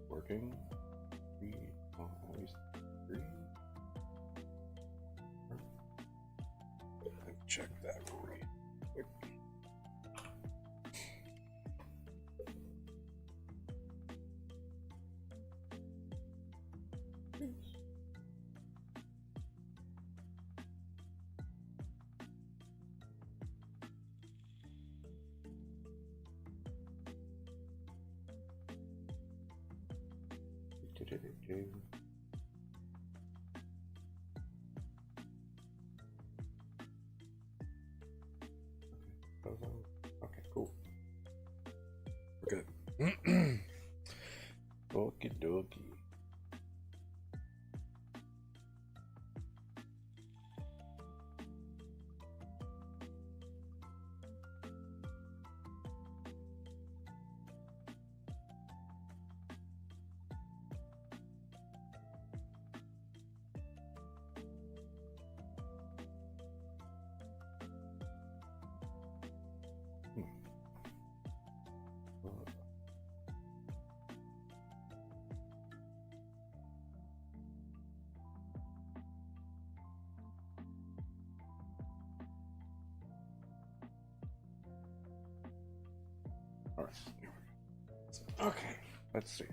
Working. Three. Oh, at least three. Let me check that real quick. Okay, cool. We're good. Okie dokie. All right, here we go. Okay, let's see.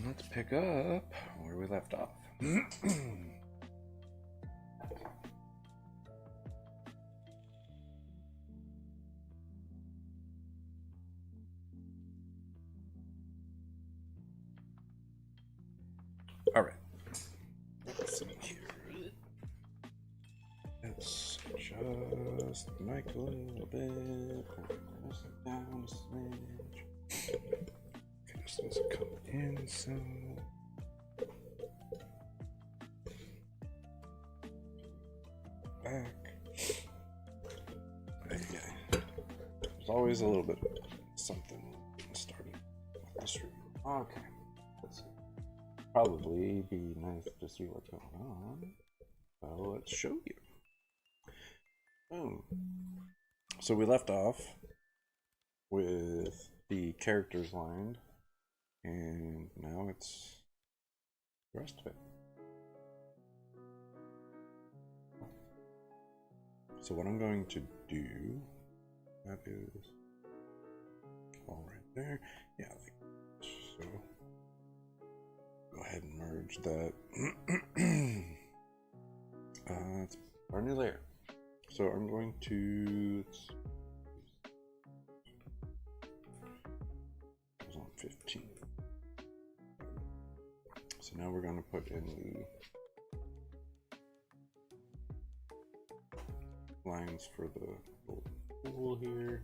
Let's pick up where we left off. All right. Let's see here. Let's adjust the mic a little bit. Press it down a smidge. Okay, this doesn't come in, so. Back. Yeah. There's always a little bit of something getting started with the stream. Okay. Let's see. Probably be nice to see what's going on. Well, let's show you. Boom. So we left off with the characters lined, and now it's the rest of it. So what I'm going to do, that is all right there. Yeah, like so. Go ahead and merge that. It's our new layer. So I'm going to. It was on 15. So now we're going to put in the lines for the little pool here.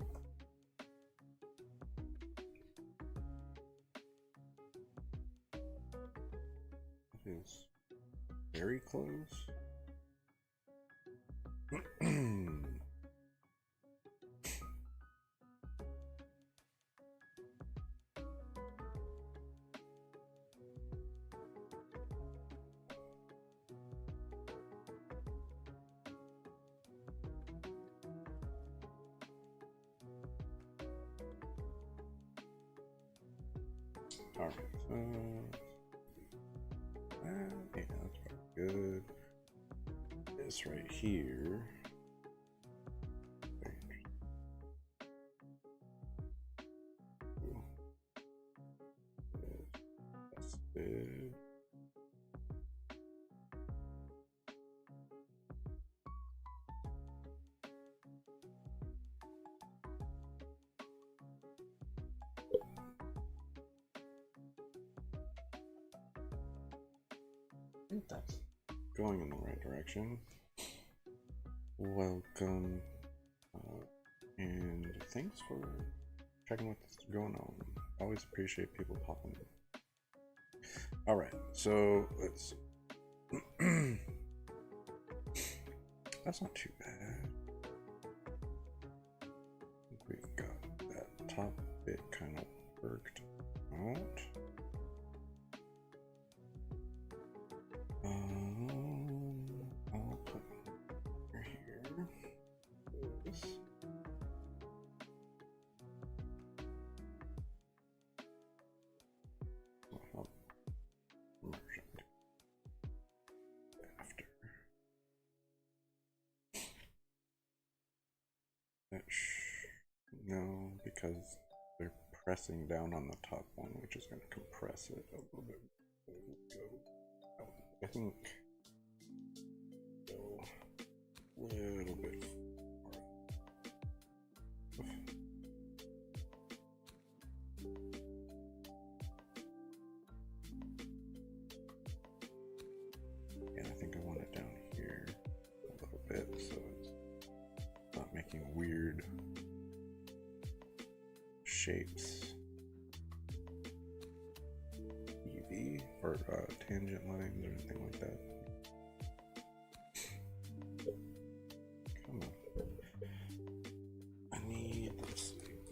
It is very close. All right, so yeah, that's probably good. This right here. That's good. I think that's going in the right direction. Welcome, and thanks for checking what's going on. Always appreciate people popping in. All right, so let's see. That's not too bad. I think we've got that top bit kind of worked out. I'll put here. This. pressing down on the top one, which is going to compress it a little bit. Oh, I think go a little bit. And I think I want it down here a little bit so it's not making weird shapes. UV or tangent lines or anything like that. Come on. I need this needs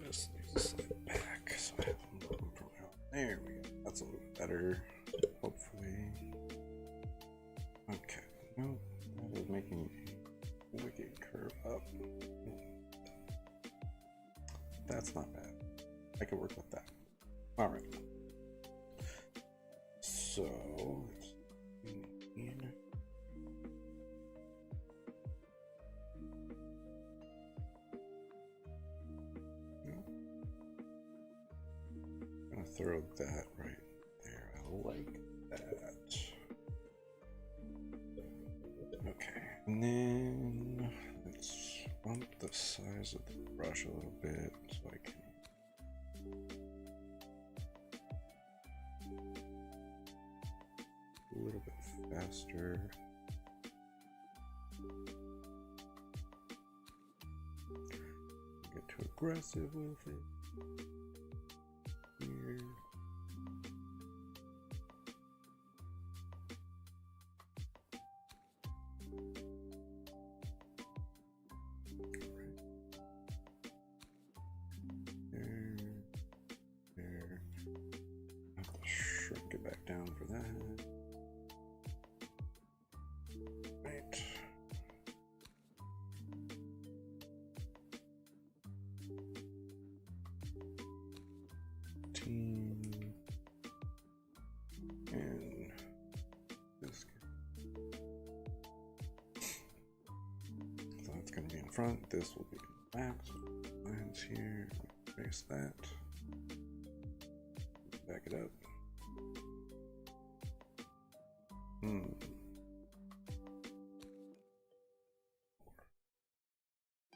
to slide back so I have room from out. There we go. That's a little better. Hopefully. Okay. Nope. That is making a wicked curve up. That's not bad. I can work with that. All right. So let's in. I'm gonna throw that right there. I like that. Okay, and then let's bump the size of the brush a little bit so I can. A little bit faster. Get too aggressive with it. Here. There. I have to shrink it back down for that. Right. And this. So that's going to be in front. This will be in the back. So lines here. Trace that. Back it up.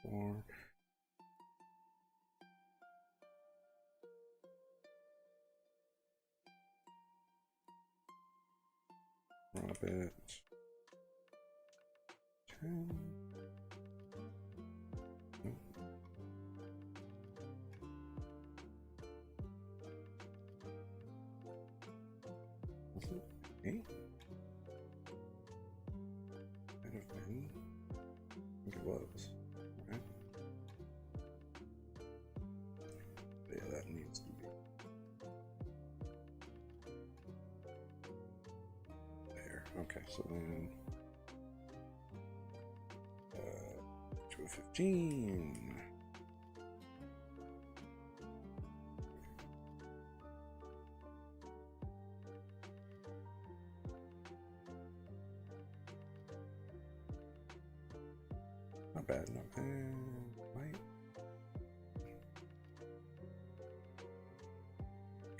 Four. Drop it. 10. Was it 8? Might have been. I think it was. Right? Yeah, that needs to be there. Okay, so then to a 15. Not bad, not bad. Right.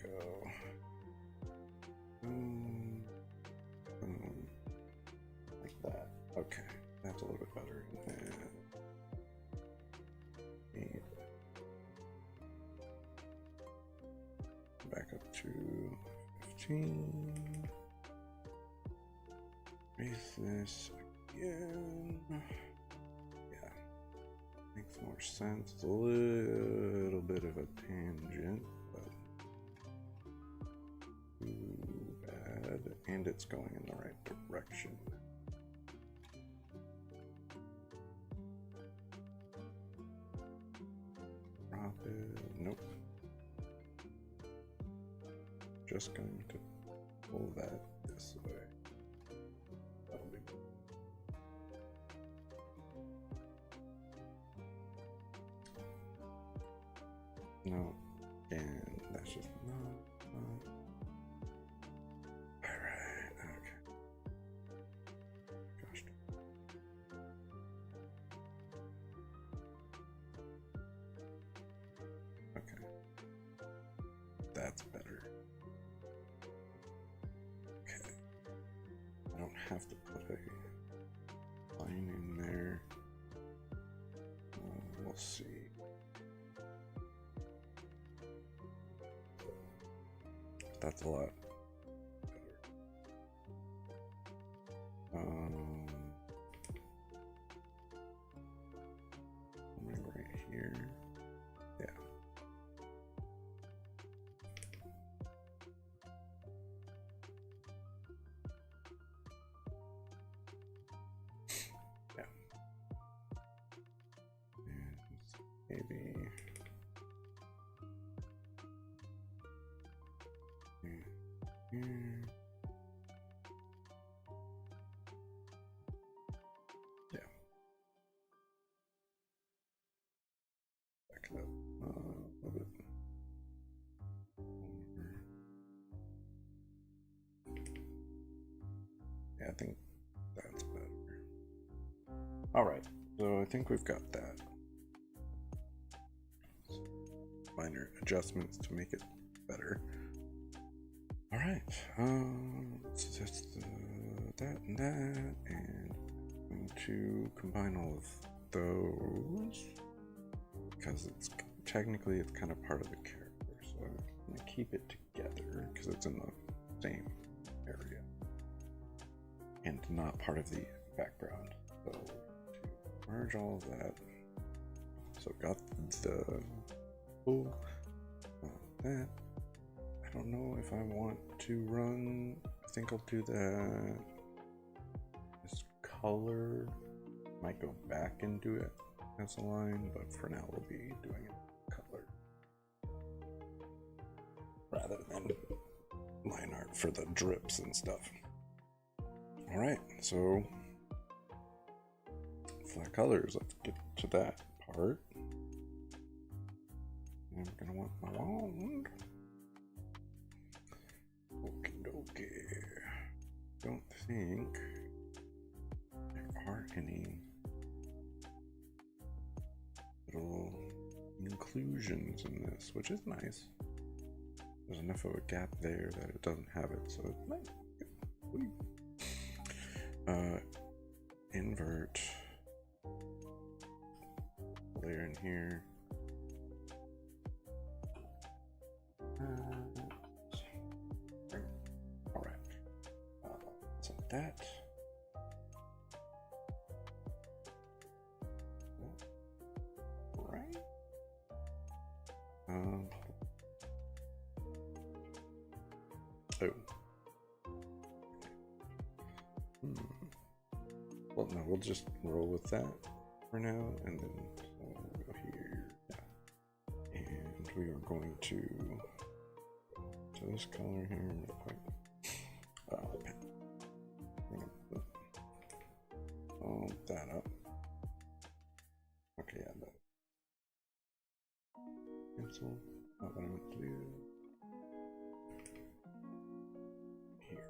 Go. Like that. Okay, that's a little bit better. And 8. Back up to 15. Raise this again. Yeah, makes more sense. It's a little bit of a tangent, but too bad. And it's going in the right direction. Drop it. Nope. Just going to pull that this way. That'll be good. No, and that's just not. Alright, okay. Gosh. Okay. have to put a line in there. We'll see. That's a lot better. Right here. Yeah. Yeah. And maybe. Here. Yeah. Back it up a little bit. Yeah, I think that's better. All right, so I think we've got that. Minor adjustments to make it better. All right, so that's that and that, and I'm going to combine all of those because it's technically it's kind of part of the character, so I'm going to keep it together because it's in the same area and not part of the background. So to merge all of that, so got the that. I don't know if I want to run. I think I'll do that. This color might go back and do it as a line, but for now we'll be doing it color rather than line art for the drips and stuff. All right, so flat colors. Let's get to that part. I'm gonna want my wand. Okay. Don't think there are any little inclusions in this, which is nice. There's enough of a gap there that it doesn't have it, so it might. Invert layer in here. All right. So that. Right. Oh. Well, no, we'll just roll with that for now, and then we'll go here. Yeah. And we are going to this color here. All that up. Okay, yeah, that. Cancel. Not what I want to do. Here.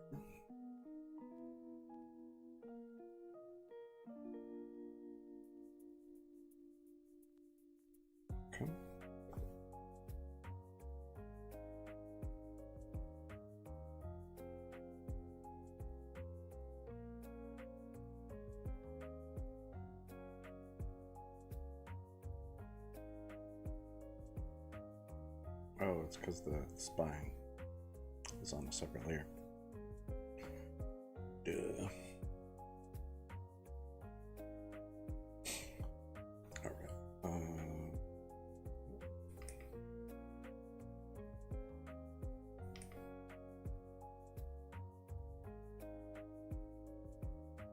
Okay. Oh, it's because the spine is on a separate layer. Duh. Alright.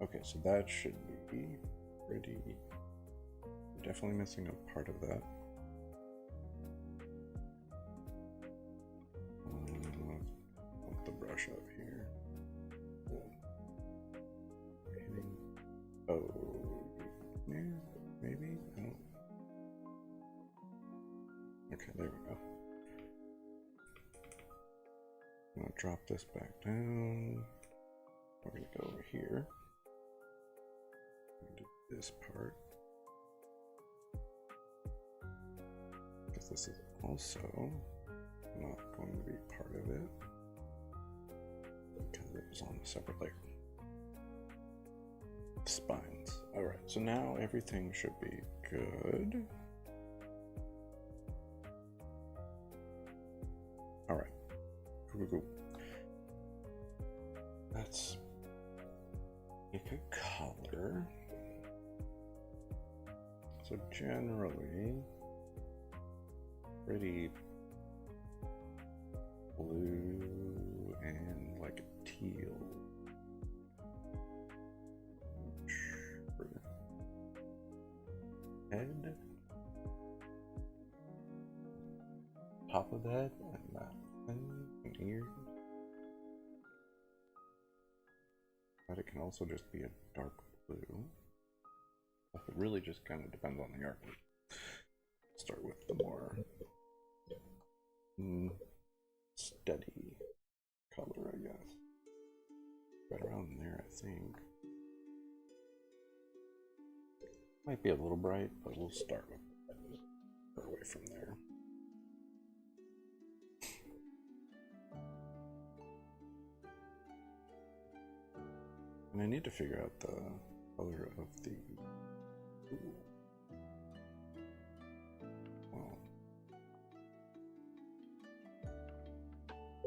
Okay, so that should be pretty. Definitely missing a part of that. The brush up here. Oh, yeah, maybe. I don't. Okay, there we go. I'm gonna drop this back down. We're gonna go over here. Do this part because this is also not going to be part of it because it was on a separate layer. spines. Alright, so now everything should be good. Alright. Go. Let's pick a color. So generally, pretty blue and like a teal. Head, top of the head, and that thing, and ears. But it can also just be a dark blue. It really just kind of depends on the artwork. Start with the more steady color, I guess. Right around there, I think. Might be a little bright, but we'll start with far away from there. And I need to figure out the color of the. Ooh. Well,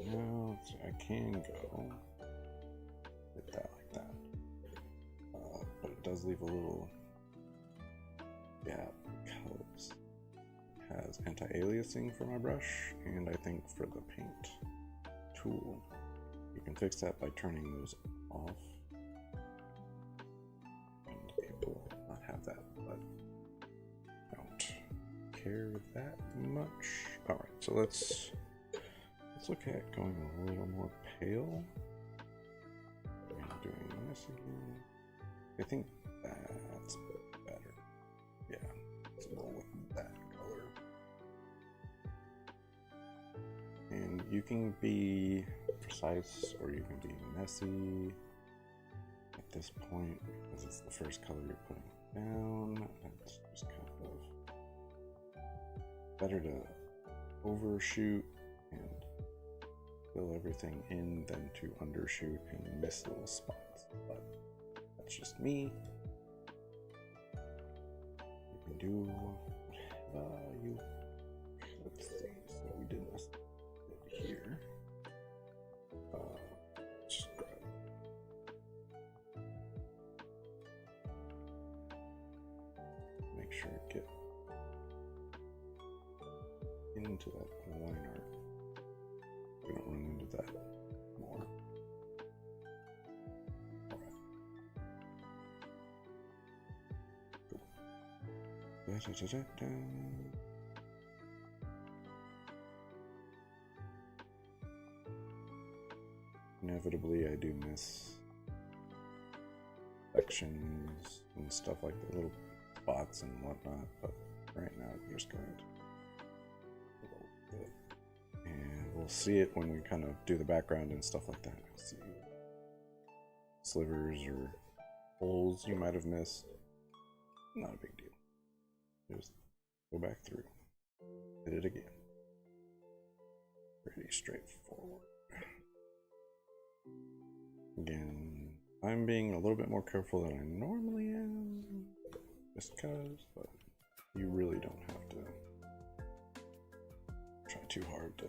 now I can go with that like that, but it does leave a little gap because it has anti-aliasing for my brush, and I think for the paint tool, you can fix that by turning those off. Have that, but I don't care that much. All right, so let's look at going a little more pale. And doing this again. I think that's better. Yeah, let's go with that color. And you can be precise or you can be messy at this point because it's the first color you're putting down. That's just kind of better to overshoot and fill everything in than to undershoot and miss little spots. But that's just me. You can do whatever you. Let's see. So we did this here. Just grab. Make sure to get into that line art. We don't run into that more. Alright. Cool. Inevitably, I do miss sections and stuff like the little spots and whatnot, but right now I'm just going to and we'll see it when we kind of do the background and stuff like that. See slivers or holes you might have missed. Not a big deal. Just go back through, hit it again. Pretty straightforward. Again, I'm being a little bit more careful than I normally am, just because, but you really don't have to try too hard to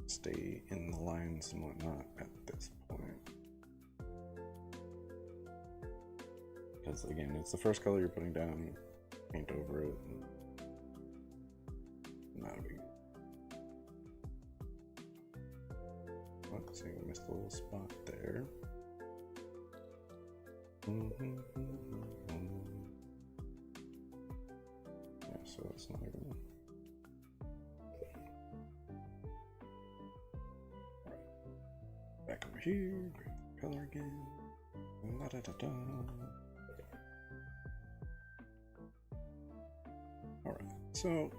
stay in the lines and whatnot at this point. Because again, it's the first color you're putting down, you paint over it, and not a big deal. Let's see, we missed a little spot there. Yeah, so it's not even. Alright. Back over here, grab the color again. La da da da. Alright, so.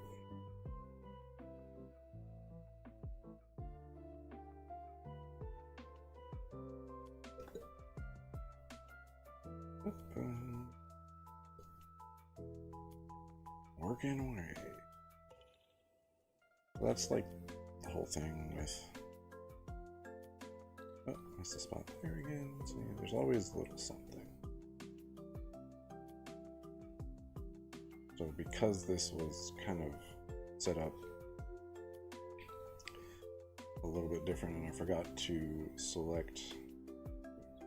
Working away. That's like the whole thing with Oh, missed the spot there again. See, there's always a little something. So because this was kind of set up a little bit different, and I forgot to select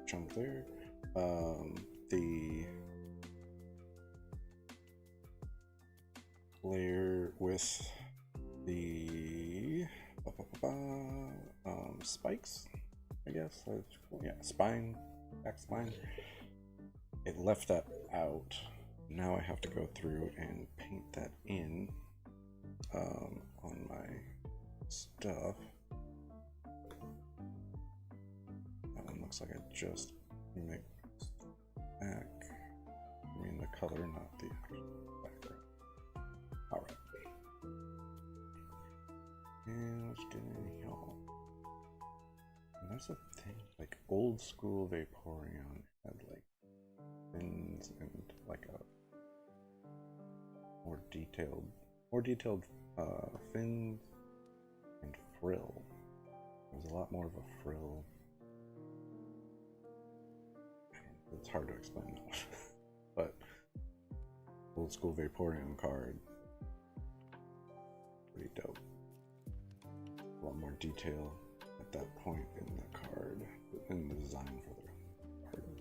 chunk there, the layer with the spikes, I guess. Yeah, spine, back spine. It left that out. Now I have to go through and paint that in on my stuff. That one looks like I just mixed back. I mean the color, not the actual background. Alright. And let's get in here. And there's a thing, like old school Vaporeon had like fins and like a more detailed fins and frill. There's a lot more of a frill. It's hard to explain that. But old school Vaporeon card, pretty dope. A lot more detail at that point in the card, in the design for the card.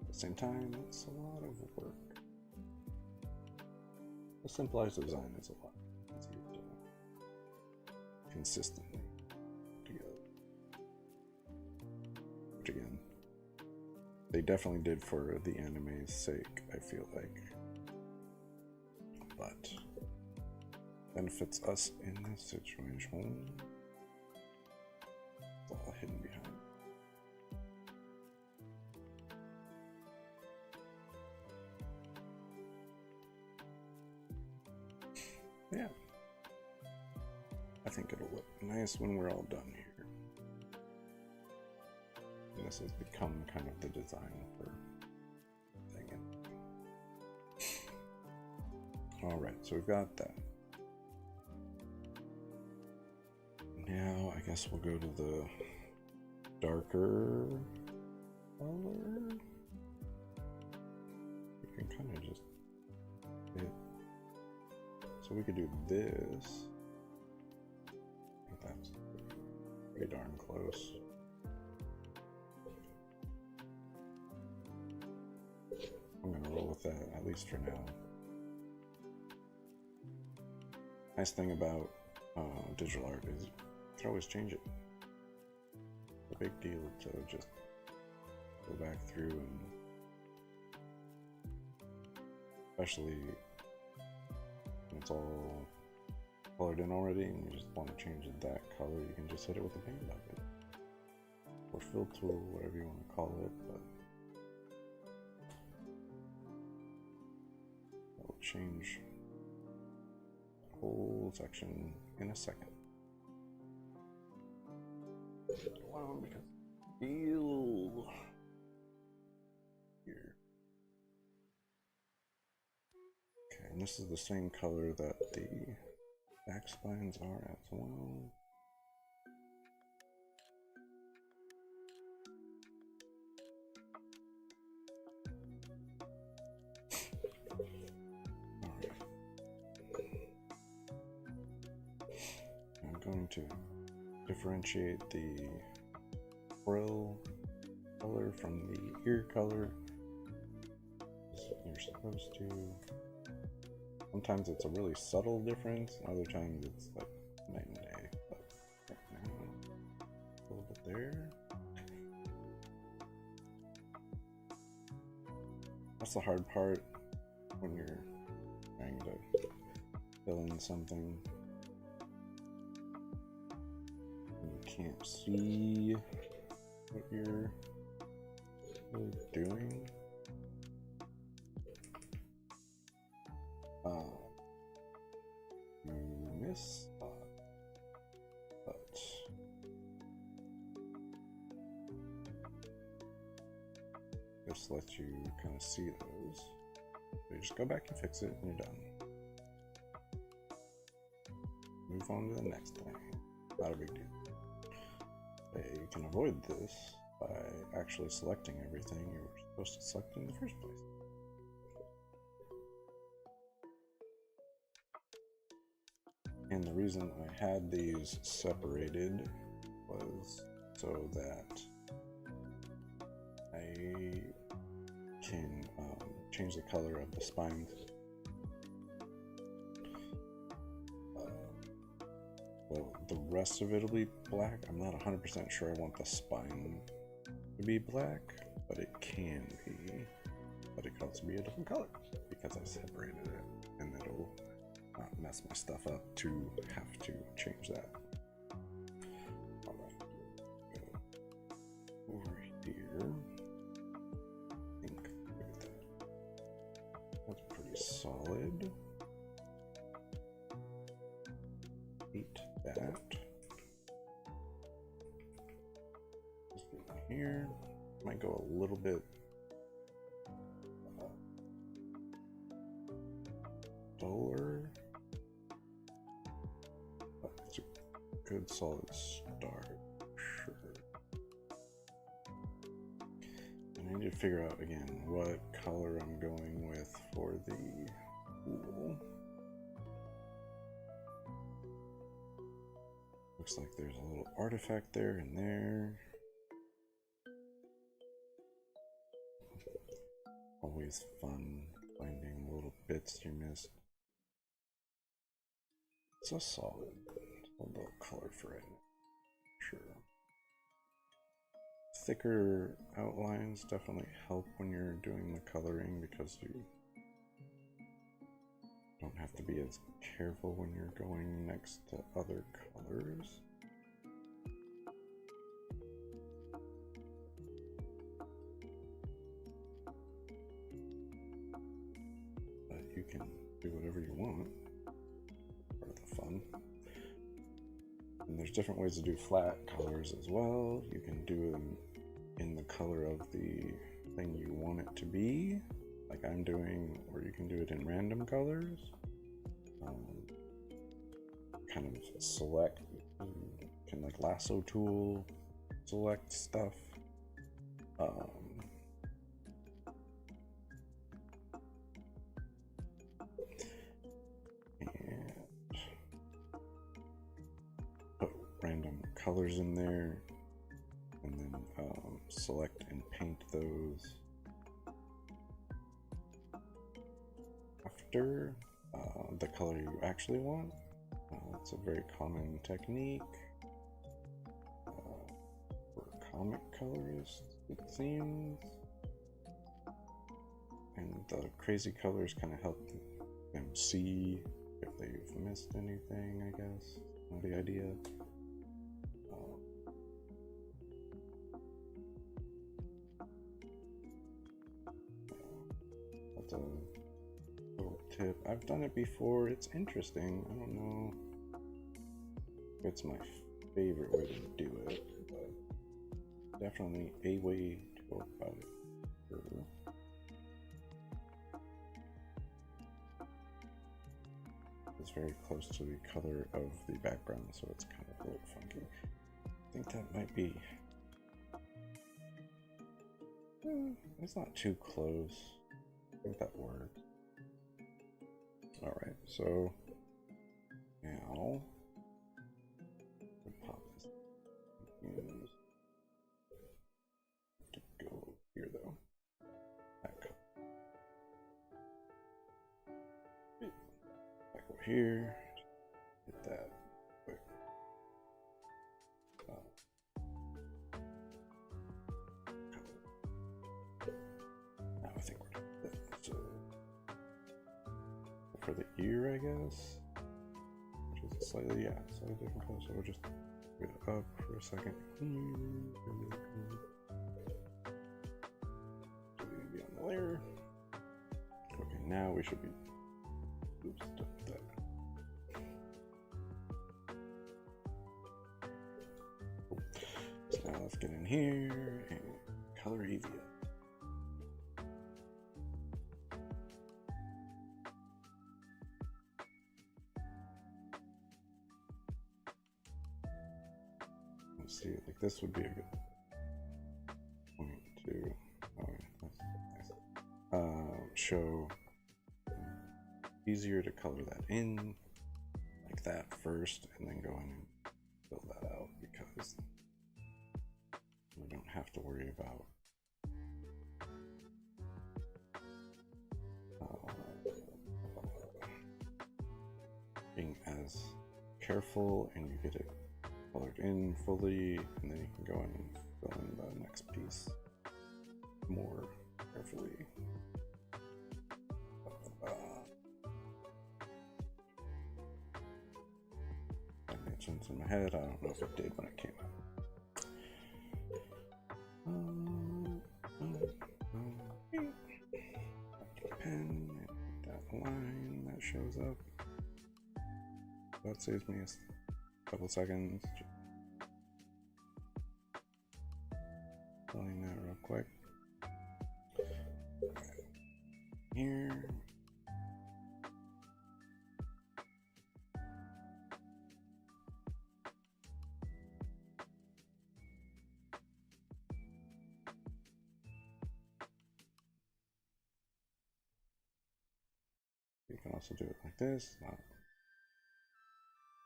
At the same time, it's a lot of work. A simplified design is a lot easier to consistently put together. Which again, they definitely did for the anime's sake, I feel like. But benefits us in this situation. It's all hidden behind. Yeah, I think it'll look nice when we're all done here. And this has become kind of the design for thing. Alright, so we've got that. Now I guess we'll go to the darker color. We can kind of just hit. So we could do this. I think that's pretty darn close. I'm gonna roll with that, at least for now. Nice thing about digital art is you can always change it. It's a big deal to just go back through, and especially when it's all colored in already and you just want to change that color, you can just hit it with a paint bucket or fill tool, whatever you want to call it. But that will change the whole section in a second. Wow, because feel here. Okay, and this is the same color that the back spines are as well. Alright. I'm going to differentiate the frill color from the ear color. You're supposed to. Sometimes it's a really subtle difference, other times it's like night and day. But right now, a little bit there. That's the hard part when you're trying to fill in something and you can't see what you're really doing. You miss but just let you kind of see those. So you just go back and fix it and you're done. move on to the next thing. Not a big deal. You can avoid this by actually selecting everything you were supposed to select in the first place. And the reason I had these separated was so that I can change the color of the spines. Well, the rest of it will be black. I'm not 100% sure I want the spine to be black, but it can be. But it can also be a different color because I separated it, and it'll not mess my stuff up to have to change that. Alright, go over here. I think, look at that. That's pretty solid. Eat that. Just in here. Might go a little bit duller. But it's a good solid start, sure. And I need to figure out again what color I'm going with for the pool. Looks like there's a little artifact there and there. Always fun finding little bits you missed. It's a solid little color for it, sure. Thicker outlines definitely help when you're doing the coloring because you don't have to be as careful when you're going next to other colors. But you can do whatever you want. Part of the fun. And there's different ways to do flat colors as well. You can do them in the color of the thing you want it to be, like I'm doing, or you can do it in random colors. Kind of select, you can like lasso tool select stuff. And put random colors in there, and then select and paint those after the color you actually want. It's a very common technique for comic colorists, it seems. And the crazy colors kind of help them see if they've missed anything, I guess. Not the idea. That's a little tip. I've done it before. It's interesting. I don't know if it's my favorite way to do it, but definitely a way to go about it. Sure. It's very close to the color of the background, so it's kind of a little funky. I think that might be... it's not too close. I think that works. Alright, so now we'll pop this in. To go here though. Back over here. Hit that quick. Now I think we're good. So for the ear, I guess, which is slightly, yeah, slightly different color. So we'll just put it up for a second. So we be on the layer. Okay, now we should be. Oops, stop that. Cool. So now let's get in here and color Evia. see, like this would be a good point to that's nice. Show easier to color that in like that first, and then go in and fill that out, because we don't have to worry about being as careful, and you get it colored in fully, and then you can go in and fill in the next piece more carefully. That made sense in my head. I don't know if it did when it came out. Pen, that line that shows up. That saves me a couple seconds. Filling that real quick. Here. You can also do it like this.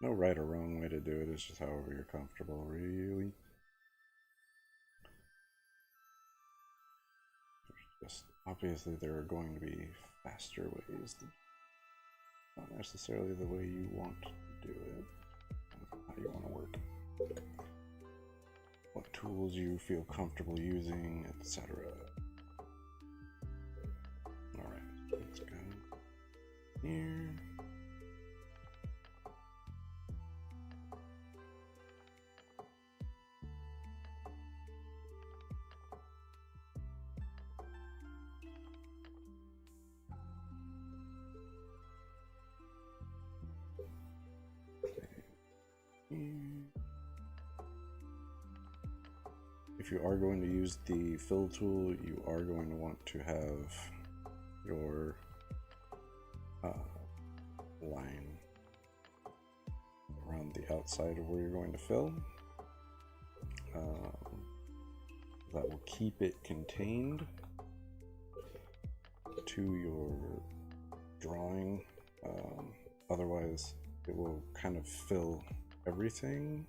No right or wrong way to do it, it's just however you're comfortable, really. Just obviously there are going to be faster ways, not necessarily the way you want to do it, how you want to work, what tools you feel comfortable using, etc. Alright, let's go here. If you are going to use the fill tool, you are going to want to have your line around the outside of where you're going to fill. That will keep it contained to your drawing. Otherwise, it will kind of fill everything.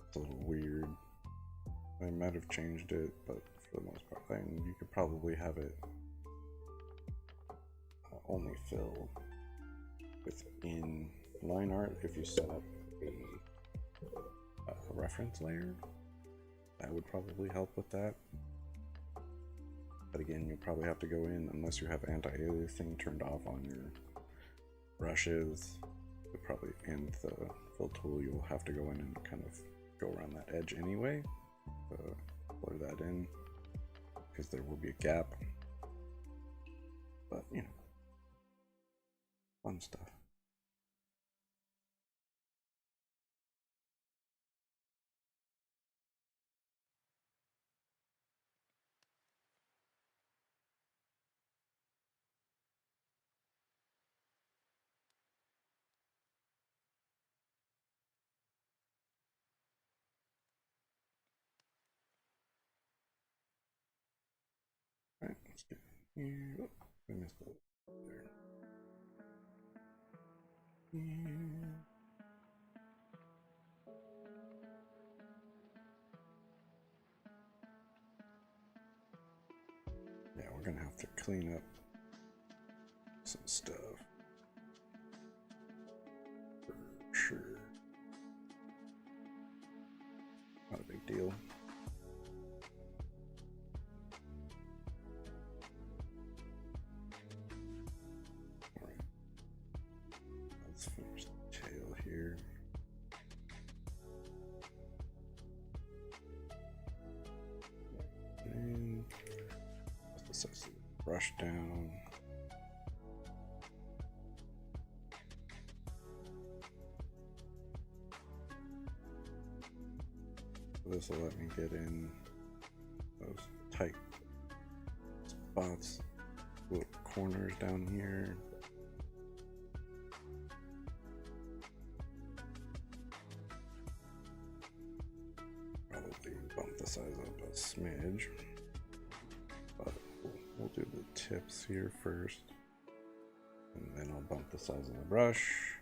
It's a little weird. I might have changed it, but for the most part, then you could probably have it only fill within line art if you set up a reference layer. That would probably help with that. But again, you'll probably have to go in, unless you have anti-aliasing turned off on your brushes, you'll probably, and the fill tool, you'll have to go in and kind of go around that edge anyway, blur that in, because there will be a gap. But, you know, fun stuff. Alright, let's get here. Oh, I missed it there. Here. Yeah, we're gonna have to clean up some stuff for sure. Not a big deal. Alright, let's finish the tail here. And let's brush down. This will let me get in those tight spots, little corners down here. size up a smidge, but we'll do the tips here first, and then I'll bump the size of the brush.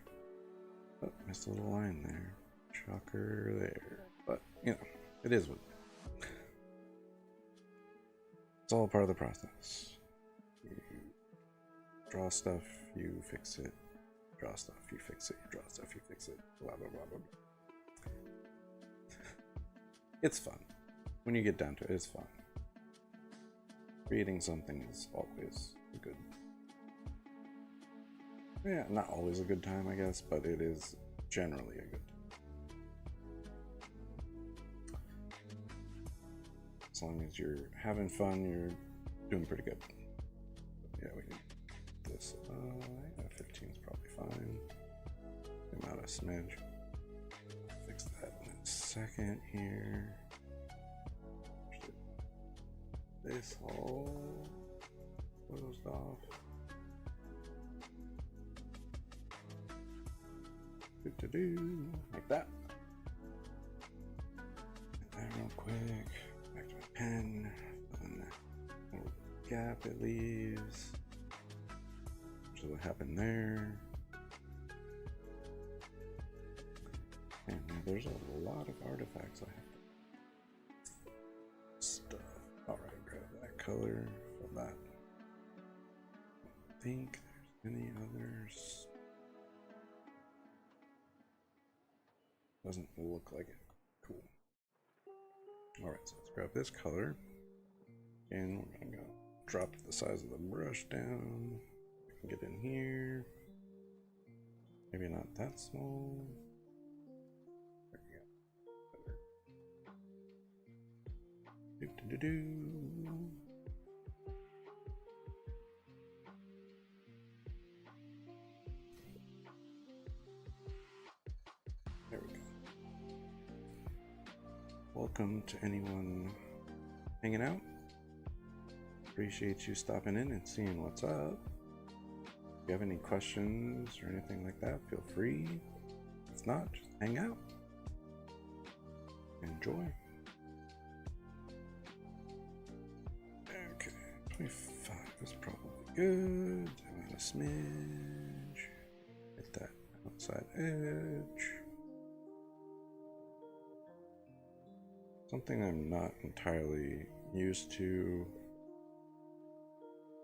Oh, missed a little line there. Shocker there. But, you know, it is what it's all part of the process. You draw stuff, you fix it. Draw stuff, you fix it. You draw stuff, you fix it. Blah, blah, blah, blah, blah. It's fun. When you get down to it, it's fun. Creating something is always a good... Yeah, not always a good time, I guess, but it is generally a good time. As long as you're having fun, you're doing pretty good. Yeah, we can do this. Yeah, 15 is probably fine. Zoom out a smidge. Fix that in a second here. This all closed off. Like that. Get that real quick. Back to my pen. And that little gap it leaves. Which is what happened there. And now there's a lot of artifacts I have to stuff. Alright, grab that color for that. I don't think there's any others. Doesn't look like it. Cool. Alright, so let's grab this color. And we're gonna go drop the size of the brush down. We can get in here. Maybe not that small. There we go. There we go. Welcome to anyone hanging out. Appreciate you stopping in and seeing what's up. If you have any questions or anything like that, feel free. If not, just hang out. Enjoy. Okay, 25 is probably good. Add a smidge. Hit that outside edge. Something I'm not entirely used to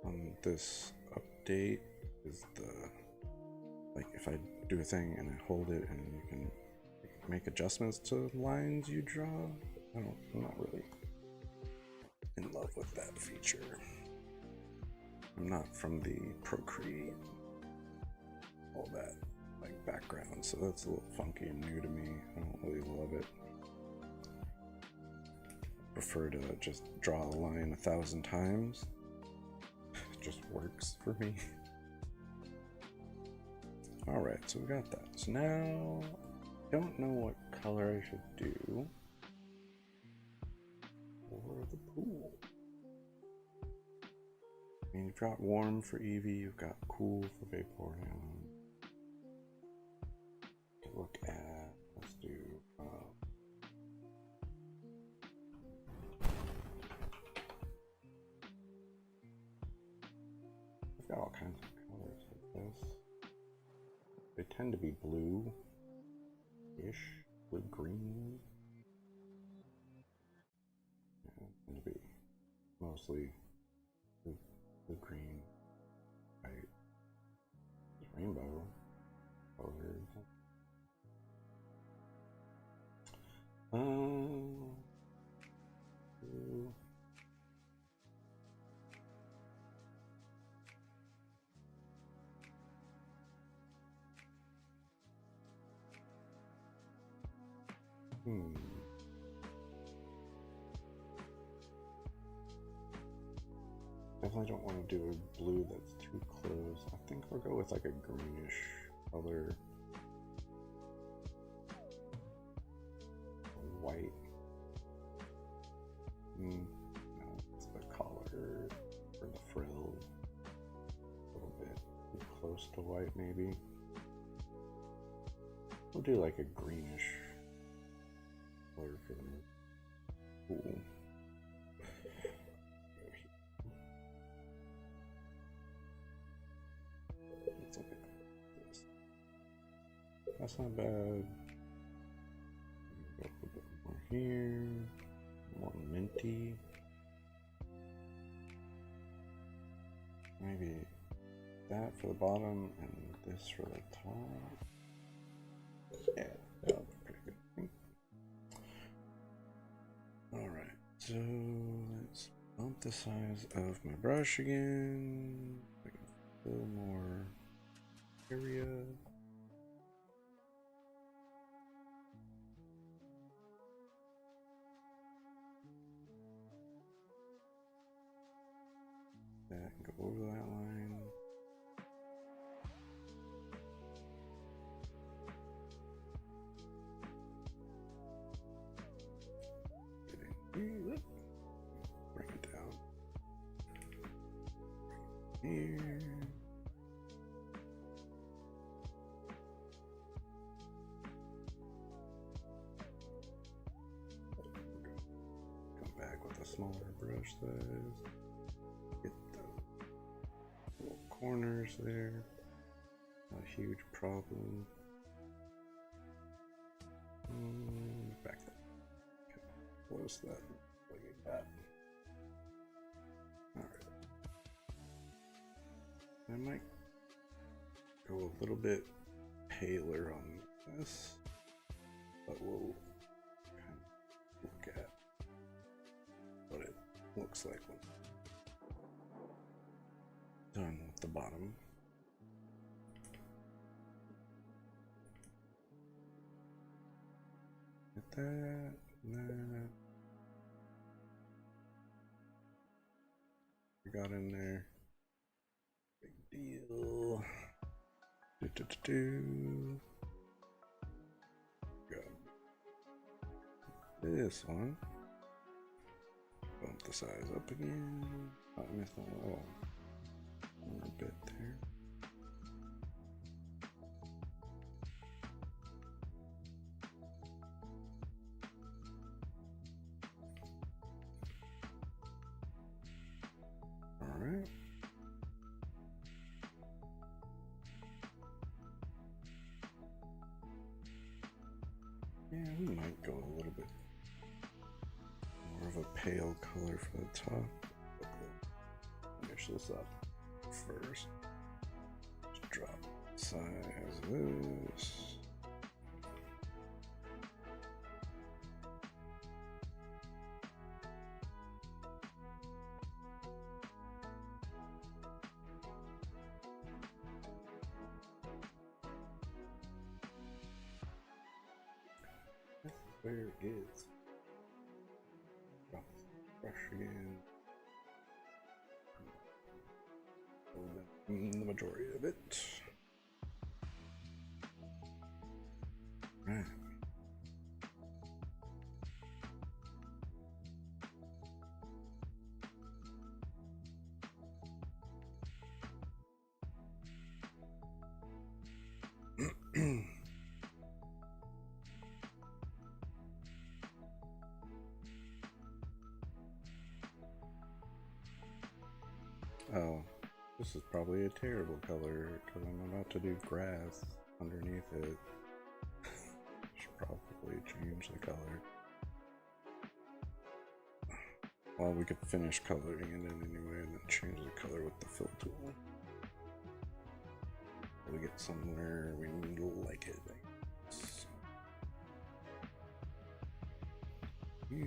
on this update is like if I do a thing and I hold it and you can make adjustments to lines you draw. I'm not really in love with that feature. I'm not from the Procreate, all that like background, so that's a little funky and new to me. I don't really love it. Prefer to just draw a line 1,000 times. It just works for me. Alright, so we got that. So now, I don't know what color I should do for the pool. I mean, you've got warm for Eevee, you've got cool for Vaporeon. Look at, let's do, I've got all kinds of colors like this. They tend to be blue-ish, blue-green. Yeah, tend to be mostly blue-green, white, rainbow colors. Blue. Definitely don't want to do a blue that's too close. I think we'll go with like a greenish color. White. No, it's the collar or the frill. A little bit too close to white, maybe. We'll do like a greenish color for the pool. That's not bad. Go a little bit more here. More minty. Maybe that for the bottom and this for the top. Yeah, that'll be pretty good. Alright, so let's bump the size of my brush again. I can fill more area. That and go over that line. Bring it down. Here. Come back with a smaller brush size. Get the little corners there. Not a huge problem. Back up. Close that. Look at that. Alright. I might go a little bit paler on this, but we'll kind of look at what it looks like when done with the bottom. Get that, that. We got in there. Big deal. Got this one. Bump the size up again. I missed a little bit there. Alright. Yeah, we might go a little bit more of a pale color for the top. Finish this up first. Just drop the size of this. Where it is. Drop the brush again. The majority of it. Right. Oh, this is probably a terrible color because I'm about to do grass underneath it. Should probably change the color. Well, we could finish coloring it in anyway and then change the color with the fill tool. We get somewhere we like it. Here,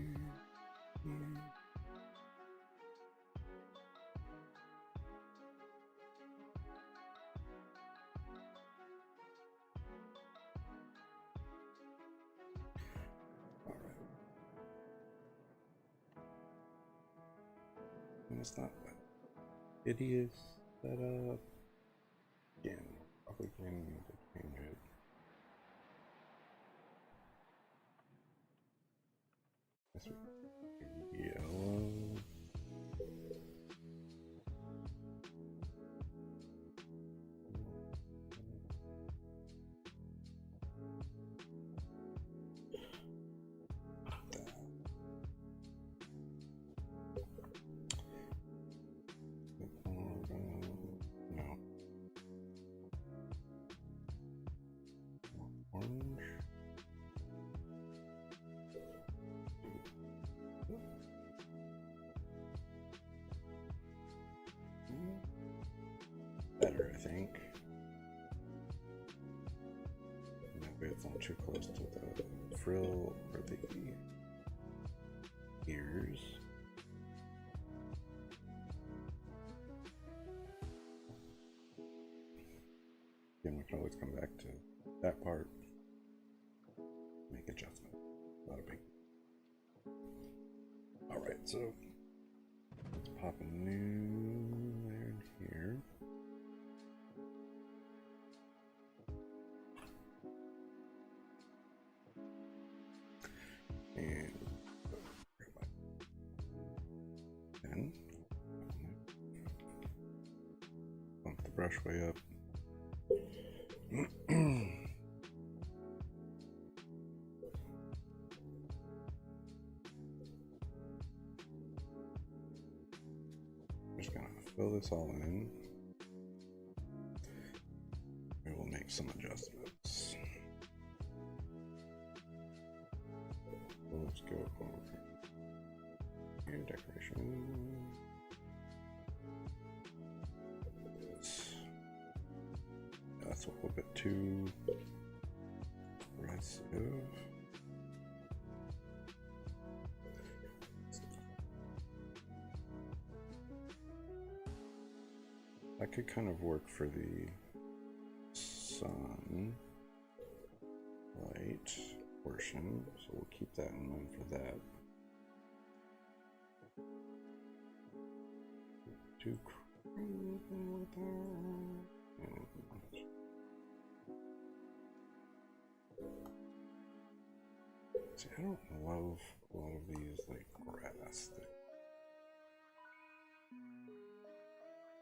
here. It's not hideous setup. Again, probably going to need to change it. This yellow. better, I think. That way it's not too close to the frill or the ears. Again, we can always come back to that part, make adjustment. Not a big. All right, so let's pop a new layer in here. And then bump the brush way up. Just gonna fill this all in. We will make some adjustments. So let's go over here, decoration. That's a little bit too aggressive. I could kind of work for the sun light portion, so we'll keep that in mind for that. Too crazy with that. See, I don't love a lot of these like grass things.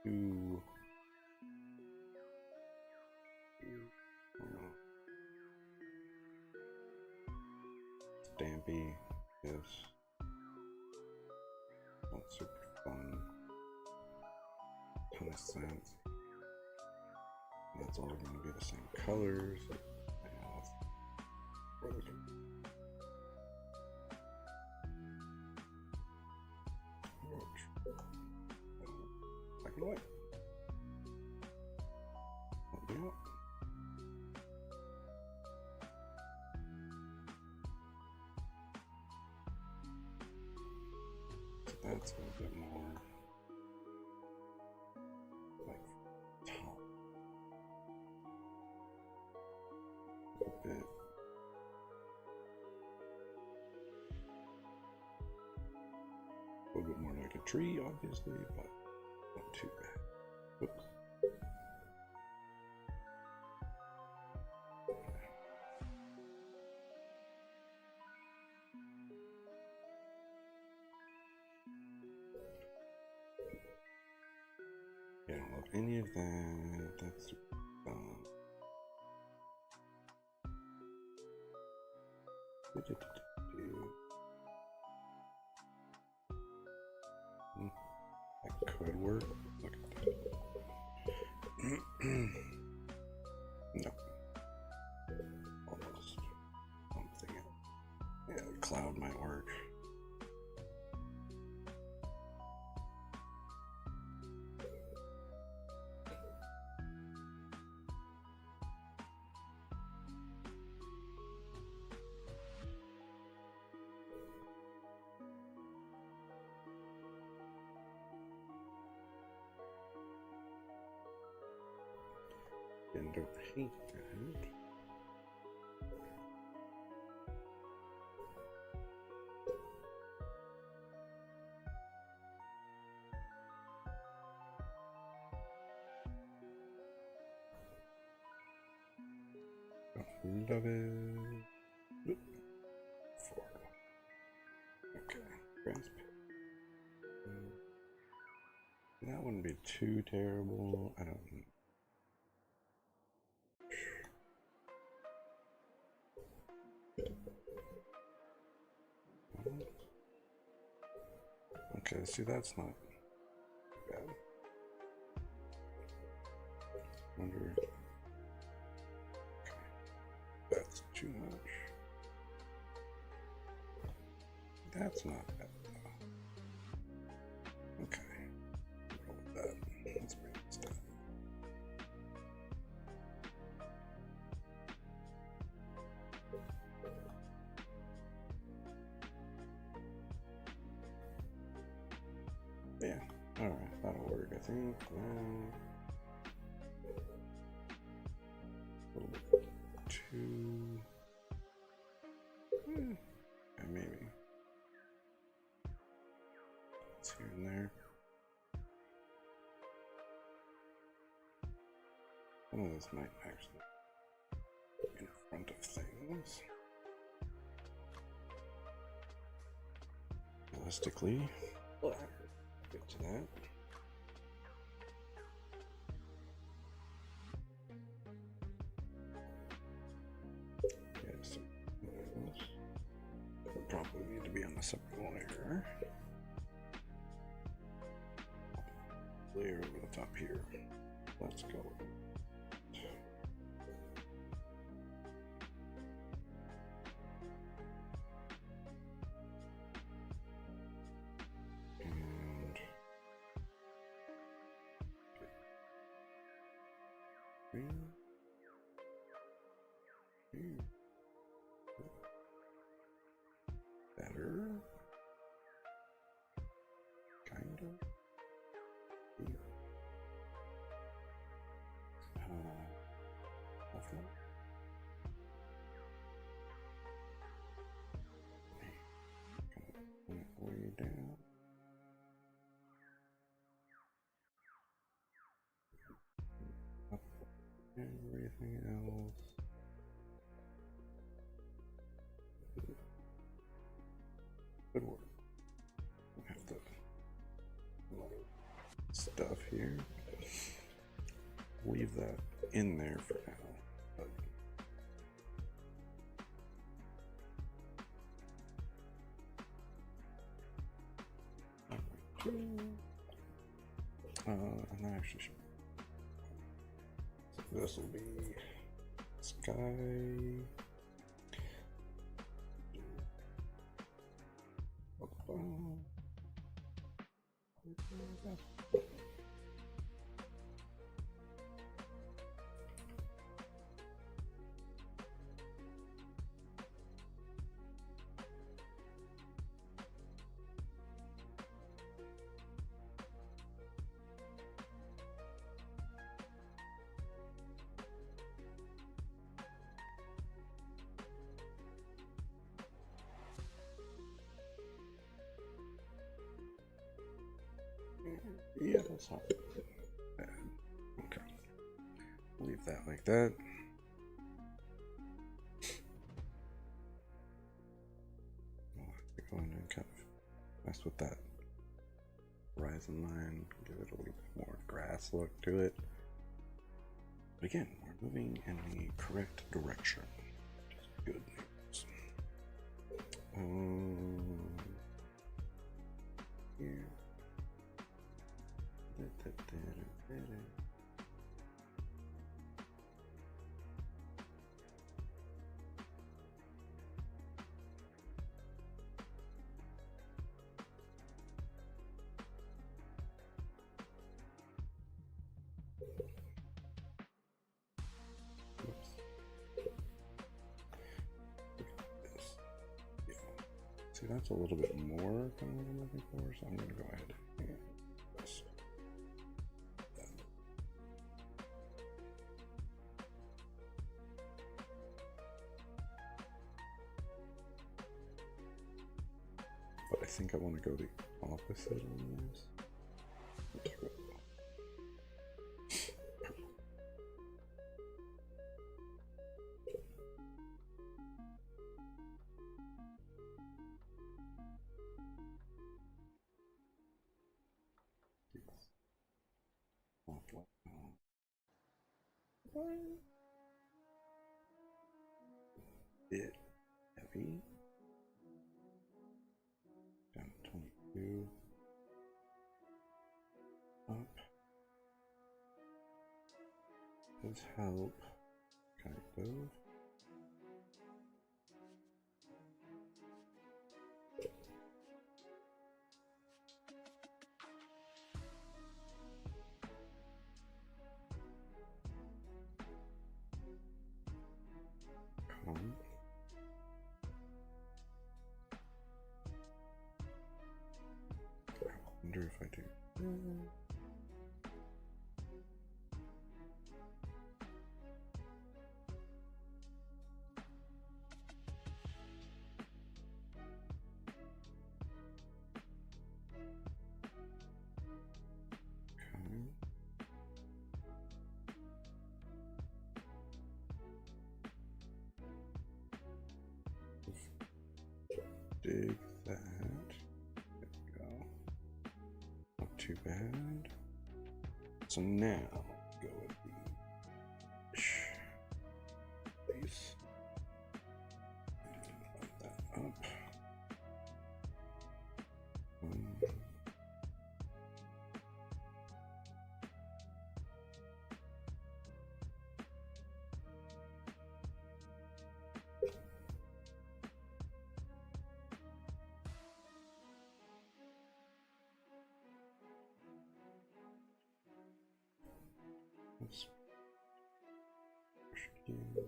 Too stampy, yes. Not super fun. Ton of sense. That's all going to be the same colors. Yeah, that's really good. Black and white. Yeah. So that's a little bit more like top. A bit. A little bit more like a tree, obviously, but not too bad. Whoops. I don't love any of that. That's that could work. Look at that. No. Almost. I'm thinking. Yeah, cloud might work. And don't hate that. Love it. Oop. 4. Okay. Grass. That wouldn't be too terrible. I don't know. Okay, see, that's not bad. Wonder. Okay, that's too much. That's not bad. Okay, roll with that. Let's bring this down. think that a little bit too. Yeah, maybe. It's here and there. Some of this might actually be in front of things. Realistically, I'll get to that. Yes, probably need to be on the separate layer. Layer over the top here. Let's go. Better, kind of. Way down. Up everything else. Good work. We have the stuff here. Leave that in there for now. But and I actually should. So this will be sky. Yeah, that's not bad. Okay. Leave that like that. I'll have to go in and kind of mess with that horizon line, give it a little bit more grass look to it. But again, we're moving in the correct direction. Good news. Here. See, that's a little bit more than what I'm looking for, so I'm going to go ahead and this. But I think I want to go the opposite on this. Bit heavy. Down to 22. Up. Does help. Kind of. Come. I wonder if I do. dig that. There we go. Not too bad. So now go with the base. And bump that up. Let's push it in there.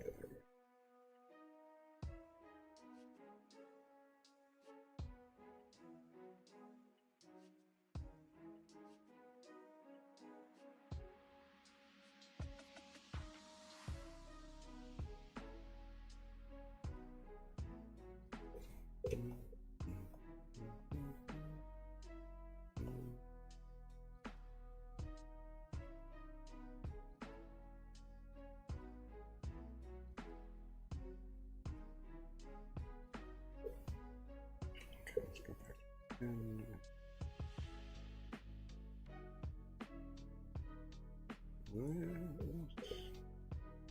Okay, let's go back in.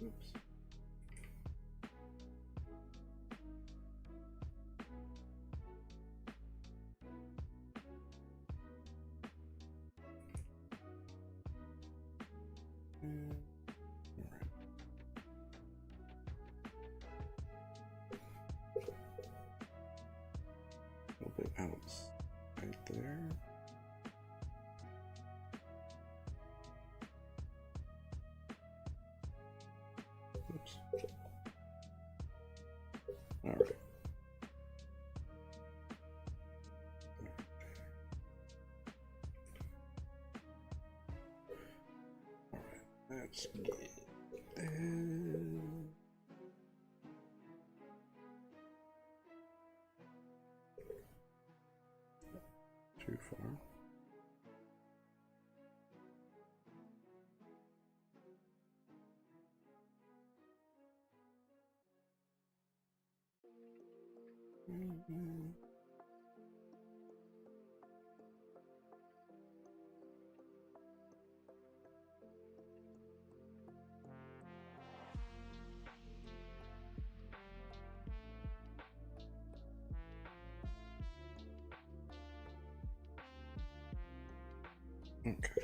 Oops. Alright. A little bit outside there. Oops. All right. All right. Let's get there. Too far. Okay.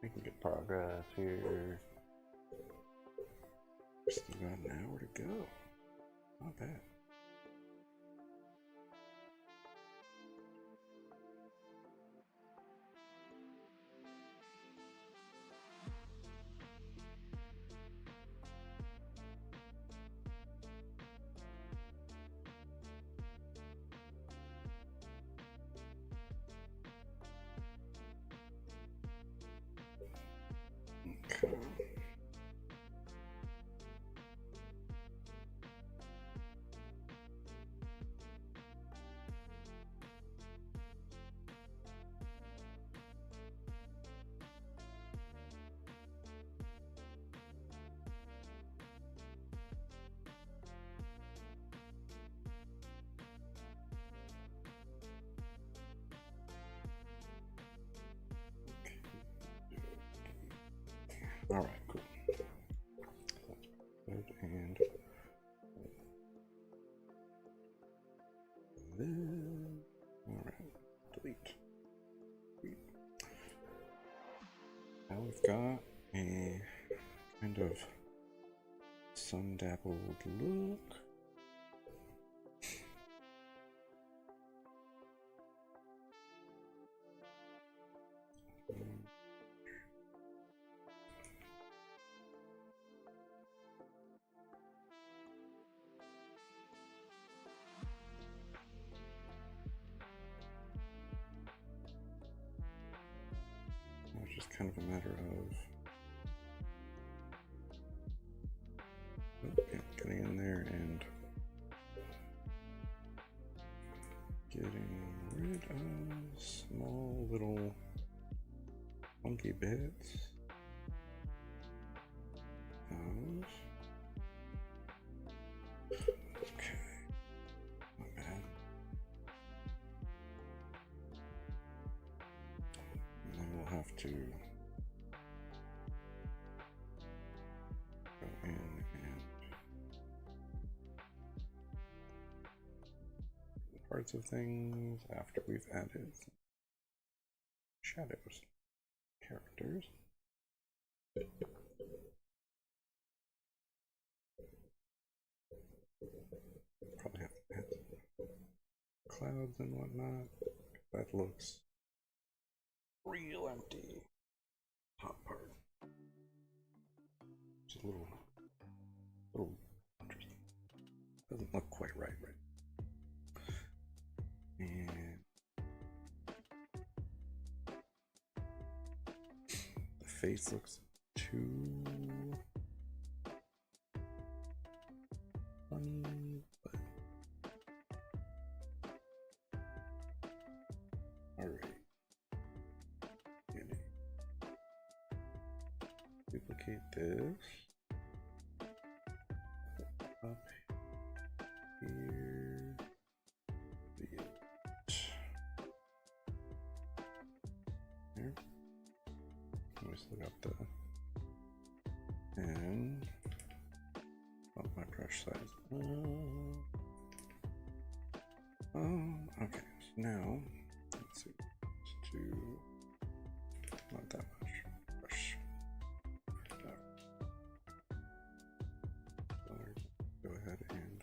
Making good progress here. Still got an hour to go. Not bad. Okay. All right, cool. Good, and then, all right, delete. Now we've got a kind of sun-dappled look. kind of a matter of getting in there and getting rid of small little funky bits. Okay, not bad. And then we'll have to go in and parts of things after we've added shadows, characters. Probably have to add clouds and whatnot. That looks real empty. Top part. It's a little interesting. Doesn't look quite right. And the face looks too funny, but alright. Duplicate this up here. Here. Always look up the and up my brush size. Okay, so now let's see. Let's do not that much brush. Go ahead and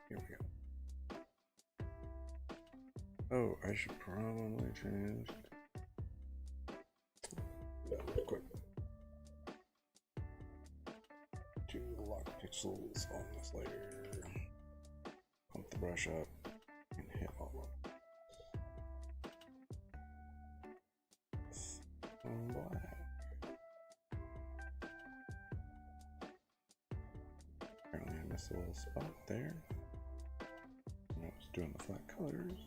here we go. Oh, I should probably change that real quick to lock pixels on this layer. Pump the brush up and hit all of them. Black. Apparently I missed a little spot there. I was doing the flat colors.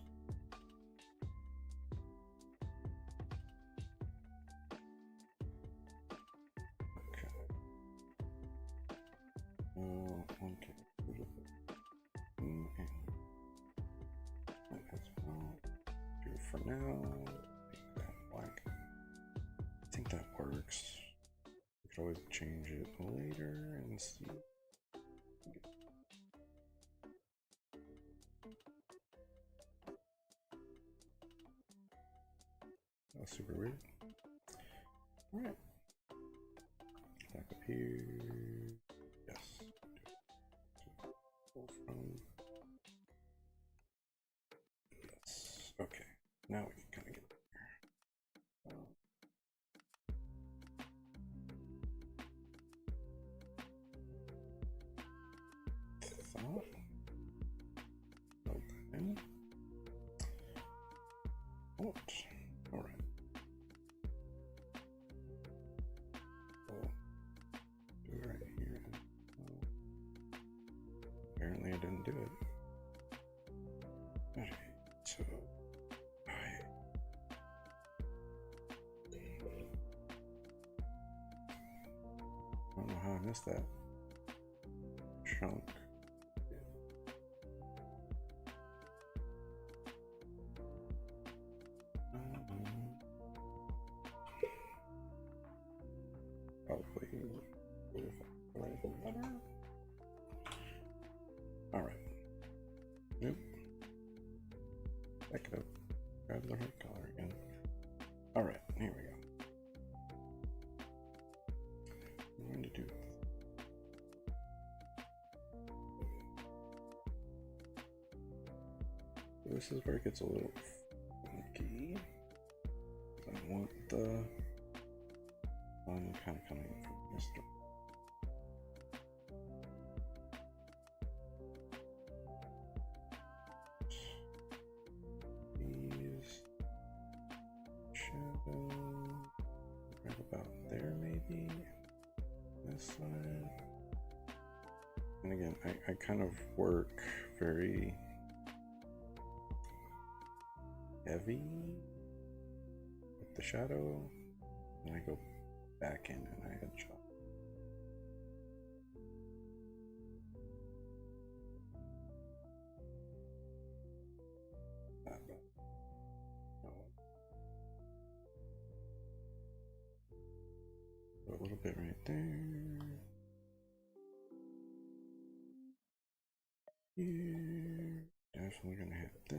Okay. Okay. That's well. Do it for now. Make that black. I think that works. We could always change it later and see. That's super weird. Alright. Back up here. Yes. Pull from. Yes. Okay. Now we can kind of get there. Thought. Open. What? Alright. Do it right here. Apparently I didn't do it. Okay, so I don't know how I missed that chunk. Probably better. Alright. Nope. Back it up. Grab the right color again. Alright, here we go. I'm going to do this is where it gets a little funky. I want the one kind of coming from this direction. about there maybe. This side. And again, I kind of work very heavy with the shadow, and I go back in and I headshot. A little bit right there. Here. Definitely gonna hit that.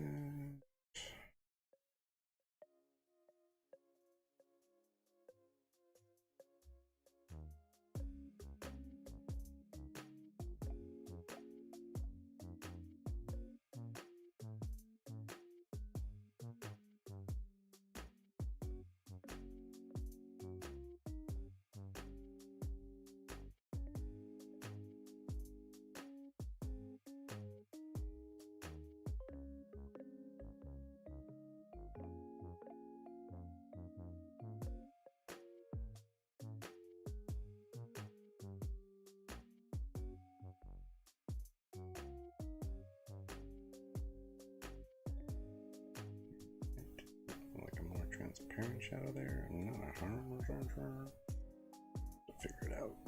Like a more transparent shadow there. I'm not a harmless to figure it out.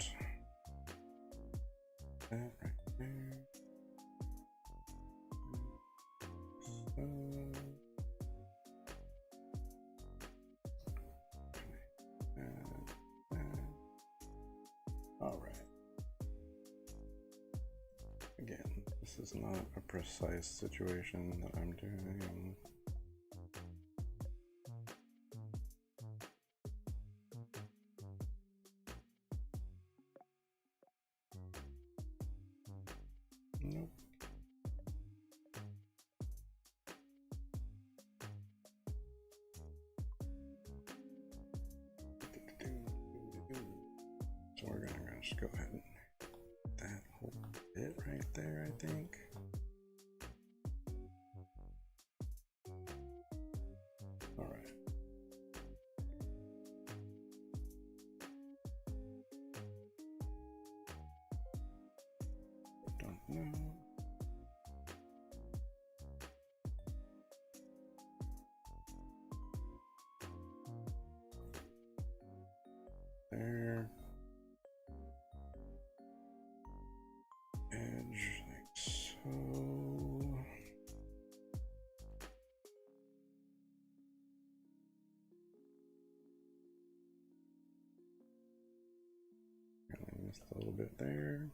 That right there. So alright. Again, this is not a precise situation that I'm doing. Nope. So we're gonna just go ahead and that whole bit right there, I think. All right. Don't know. There. Edge like so. I missed a little bit there.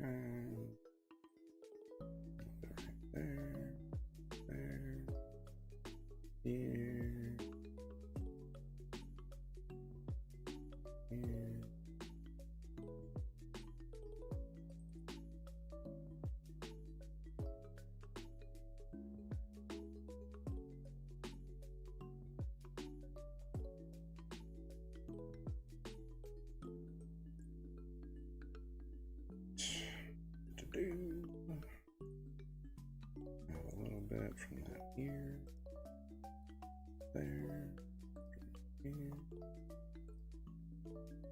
Okay. Right there, there, here, here. To do. Have a little bit from that here, there, here, here.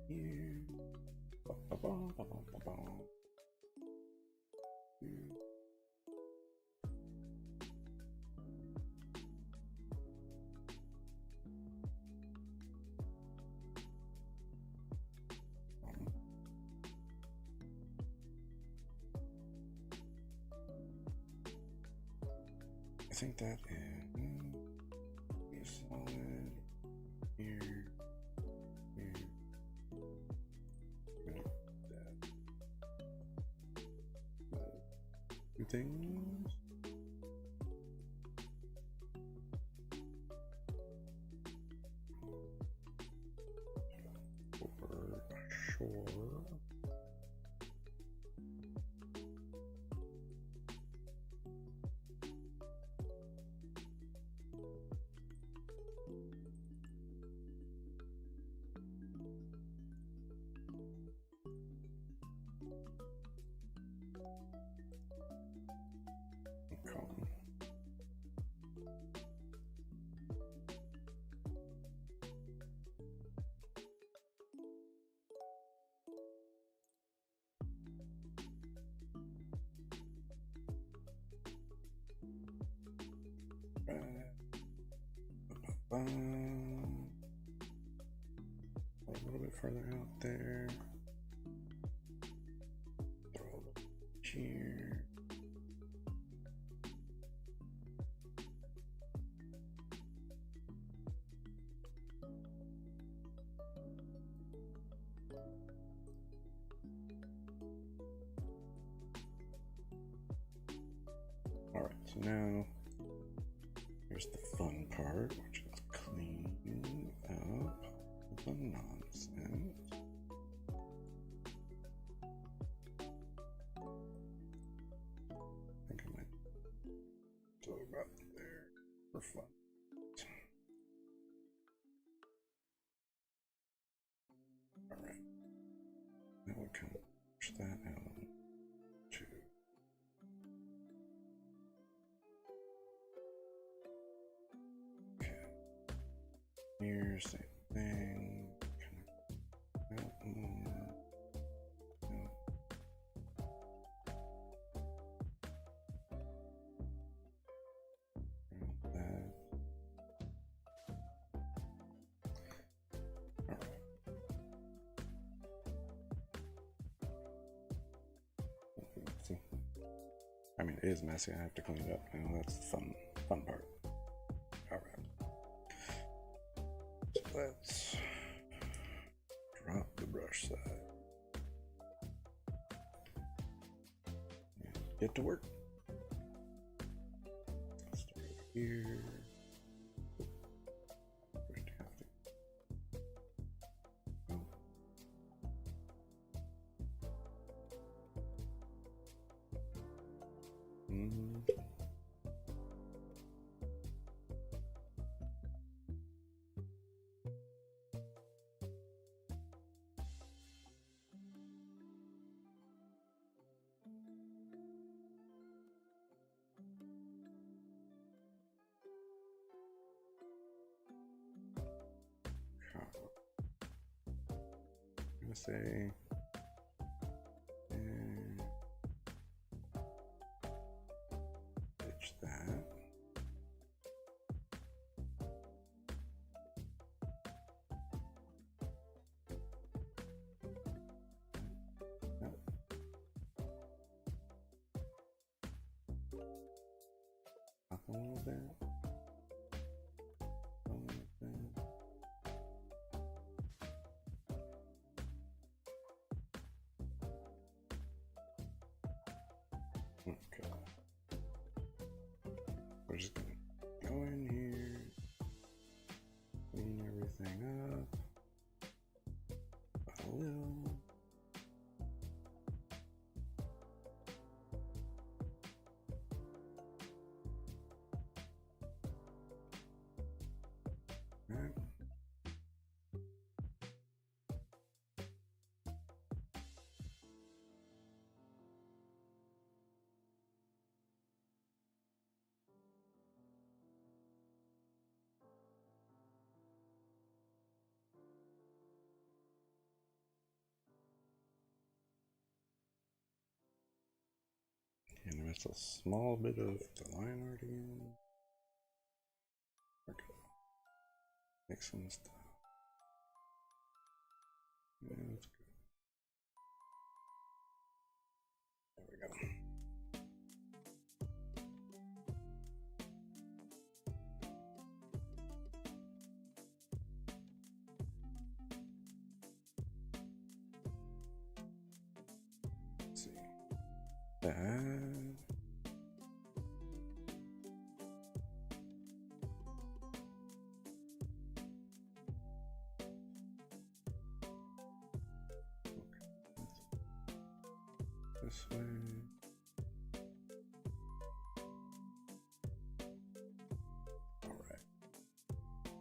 Here. I think that is solid here, here. I'm gonna put that. Two things. For sure. A little bit further out there. Throw a little here. All right, so now here's the fun part, which is cleaning up the nonsense. I think I might do about there for fun. All right, now we can push that out to here, same thing. That. All right. See, I mean, it is messy. I have to clean it up now. That's the fun part. All right. So let's drop the brush side and get to work. Let's start here. I'm gonna say ditch that. Up a little bit. Okay. We're just gonna go in here, clean everything up a little. All right. And there's a small bit of the line art again. Okay. Make some stuff. Yeah, that's good. There we go. Let's see. That. This way. All right.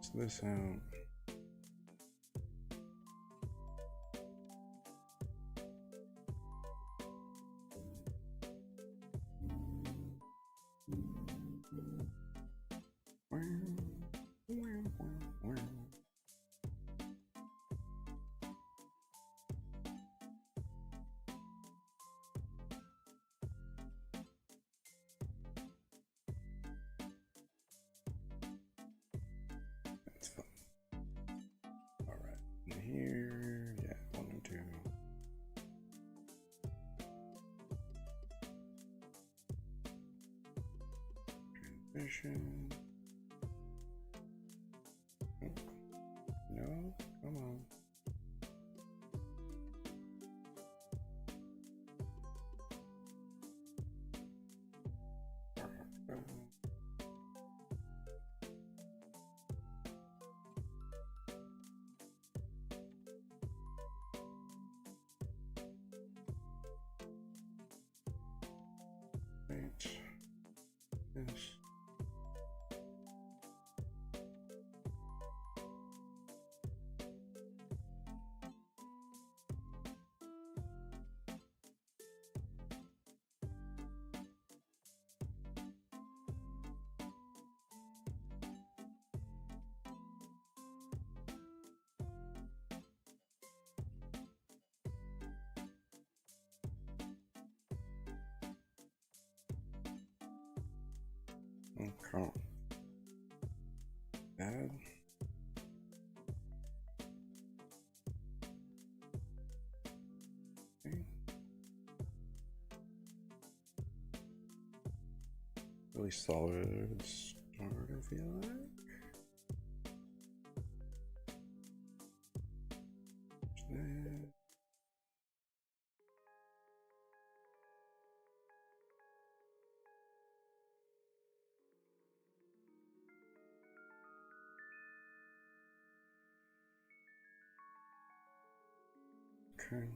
So this out. That's fun. Alright, and here, yeah, 1 and 2. Transmission. No, come on. Right. Yes. Okay. Bad. Okay. Really solid start, I feel like. Okay.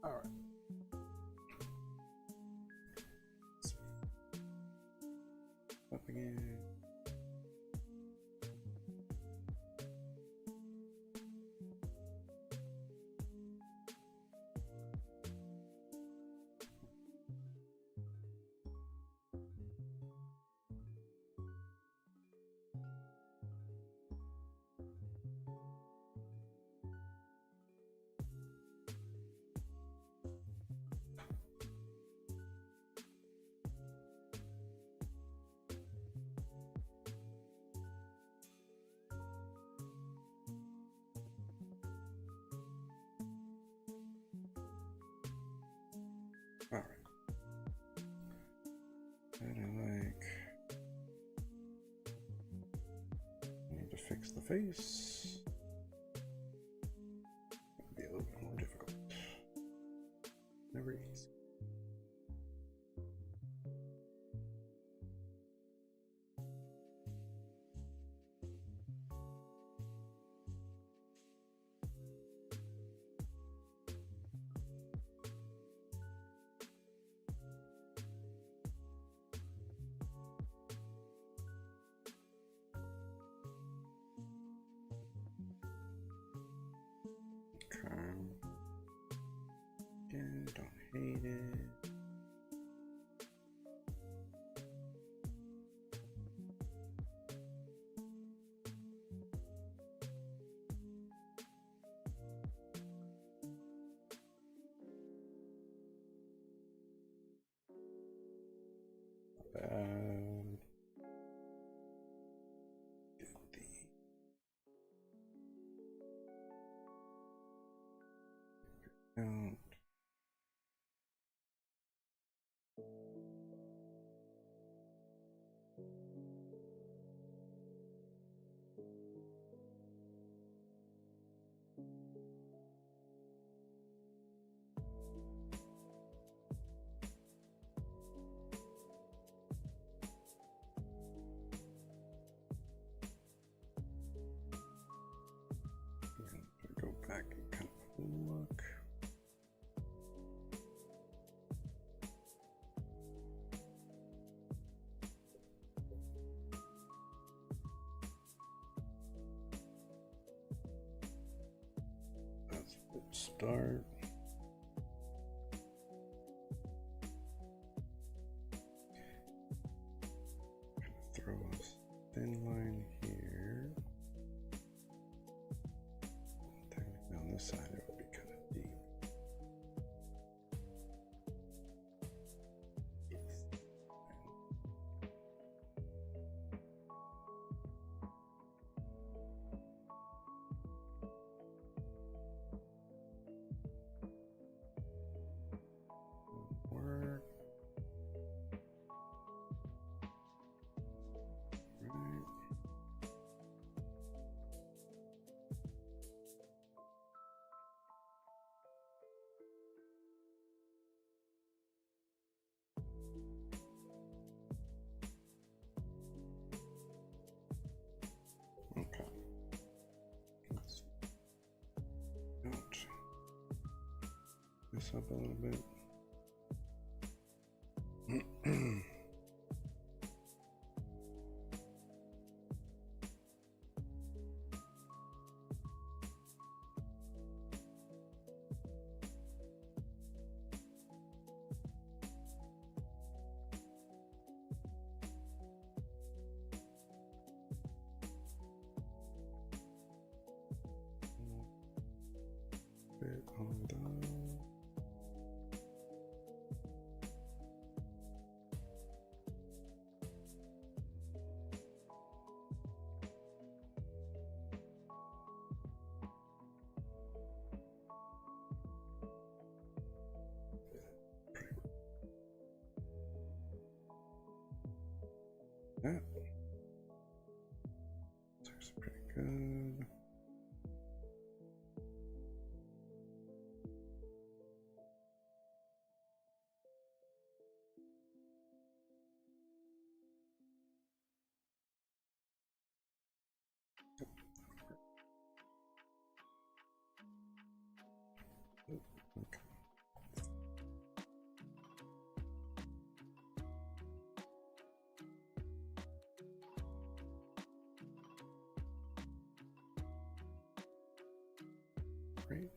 All right. Up again. All right. And I like. I need to fix the face. It'll be a little bit more difficult. Never easy. Again, don't hate it. Not bad. Get the count. Start. Throw a thin line here. Technically on this side it would be kind of deep. Work. Right. Okay. Let's ouch. This up a little bit. Bit on down. That looks pretty good. Okay. Great.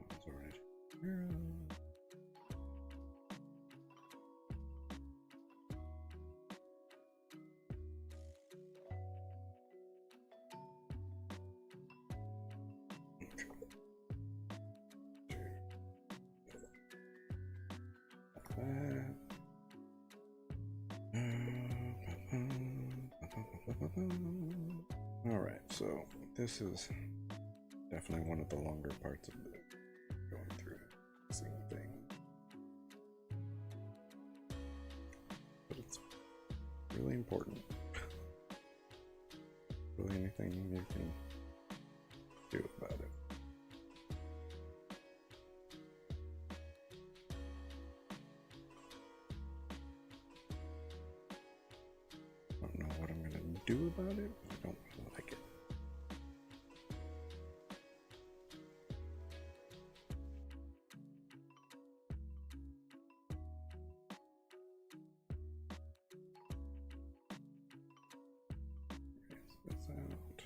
That's already here. All right, so this is definitely one of the longer parts of the going through the same thing, but it's really important. Really, anything you can do about it. I don't know what I'm gonna do about it, but I don't really like it. Erase this out.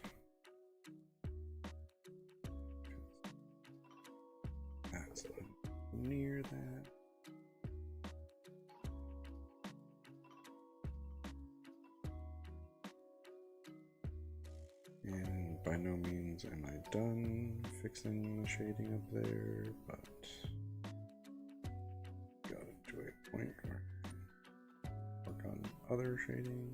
That's not near that. And by no means am I done fixing the shading up there, but got it to a point where I can work on other shading.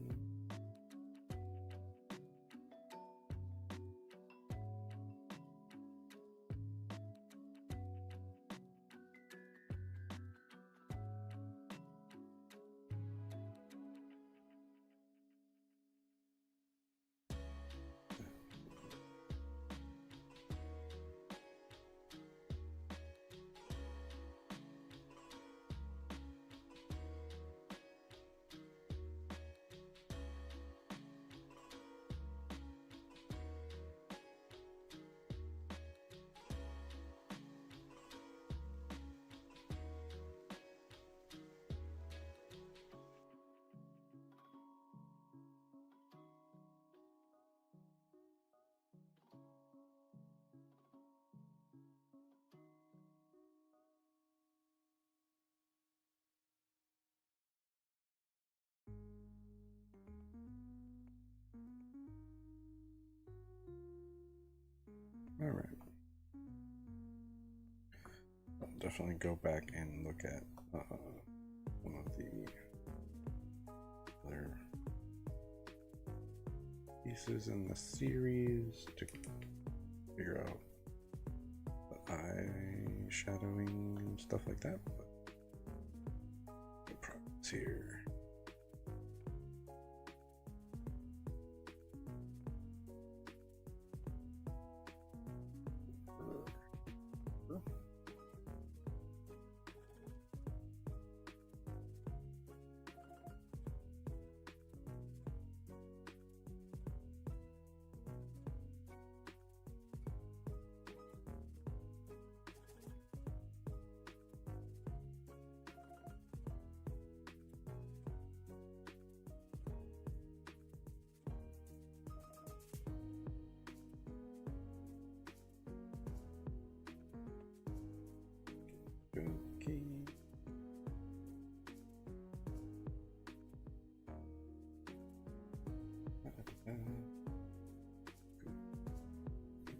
All right. I'll definitely go back and look at some of the other pieces in the series to figure out the eye shadowing and stuff like that. But no problems here.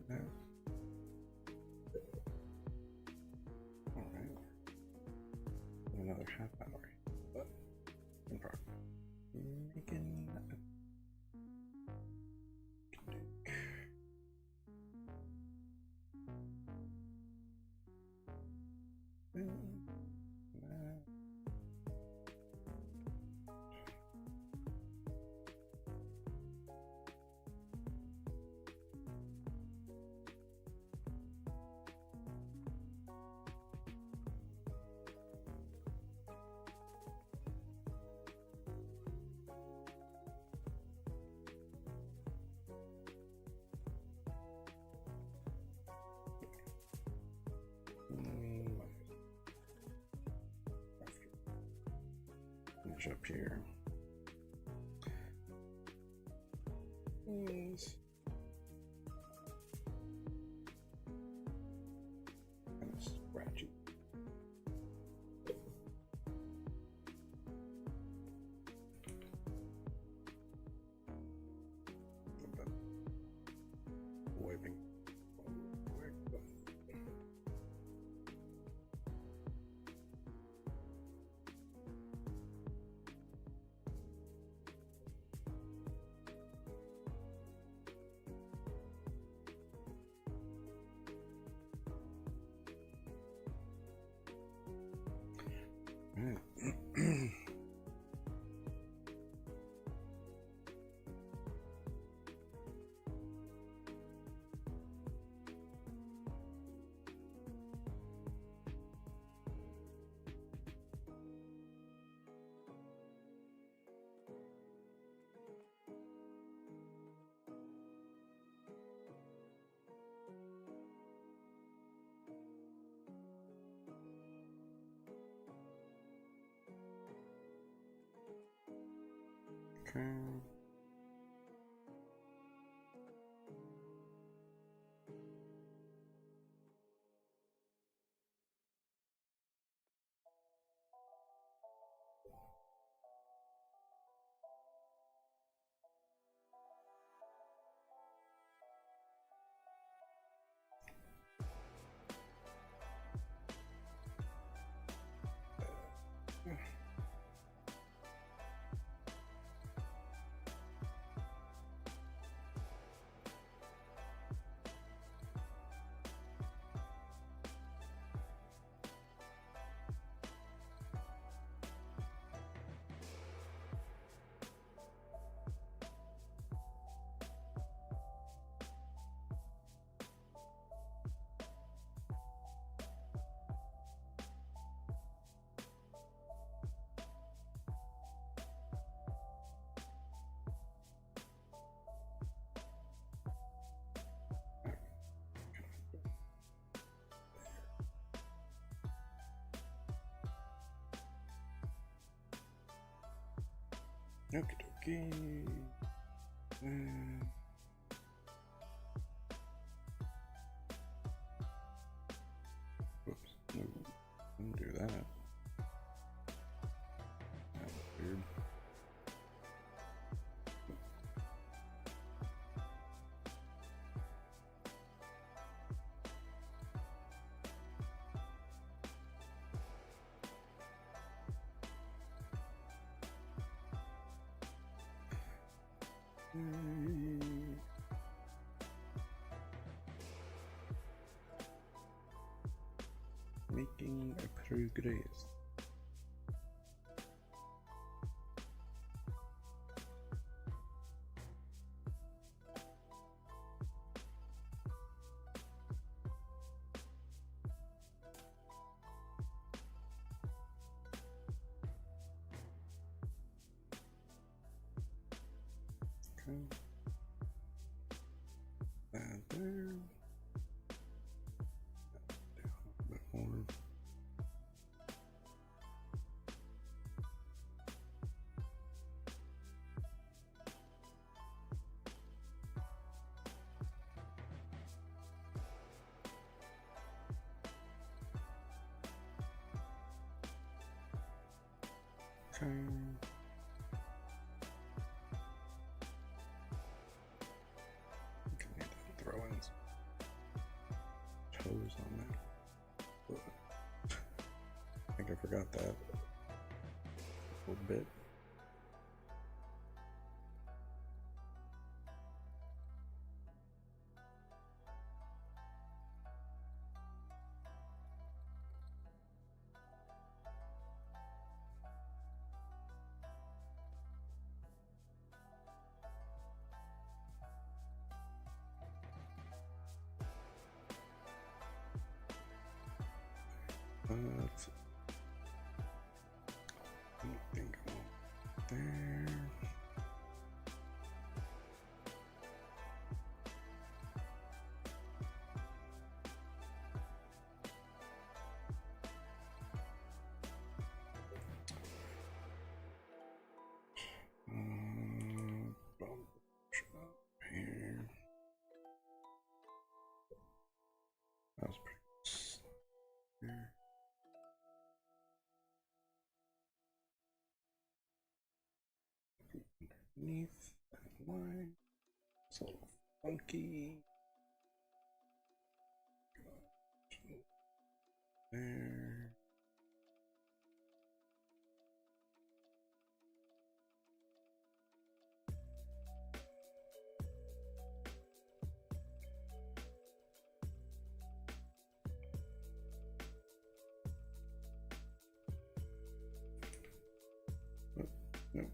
Okay. All right. Another half hour, but in progress. Making finish up here. Yes. Kind of scratchy. Wiping. Okay. Okie dokie. Whoops, no, didn't do that. That was weird. Making a progress. That there. Down a bit more. Okay. Throw in some toes on that. I think I forgot that a little bit. Let's see. I don't think I'm there. Bump shop here. That was pretty close. Here. Underneath that line. It's a little funky. There. Nope.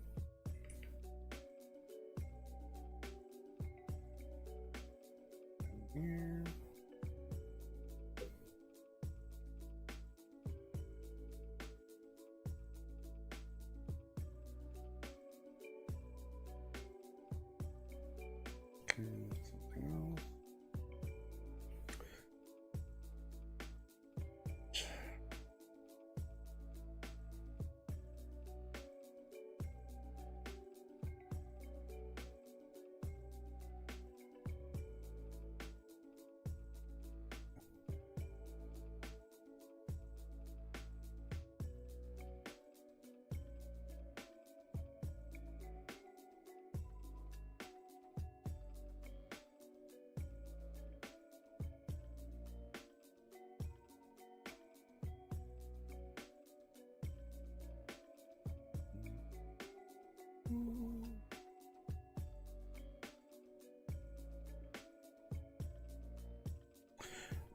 Here. Okay, something else.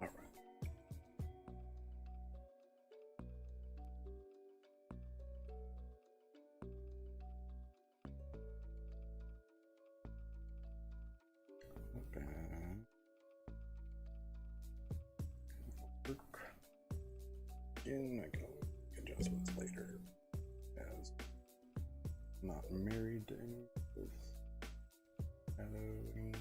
All right. Not bad. Work. Again, I can make adjustments later as not married to any of this shadowing.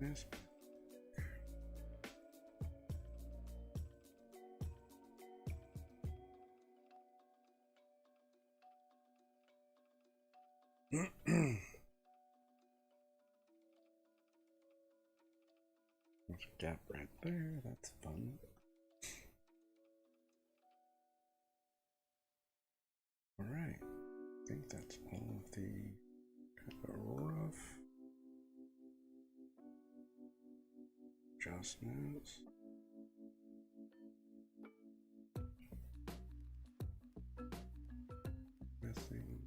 Yes. There's a gap right there, that's fun. Alright, I think that's all of the kind of rough adjustments. Missing.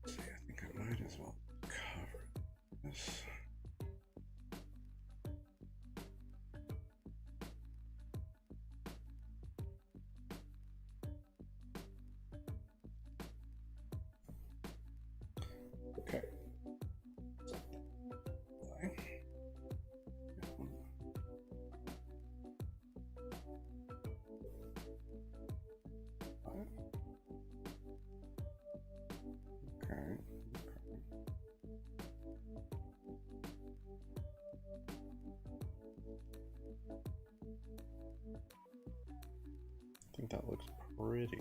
See, I think I might as well cover this. Okay. Okay. I think that looks pretty good.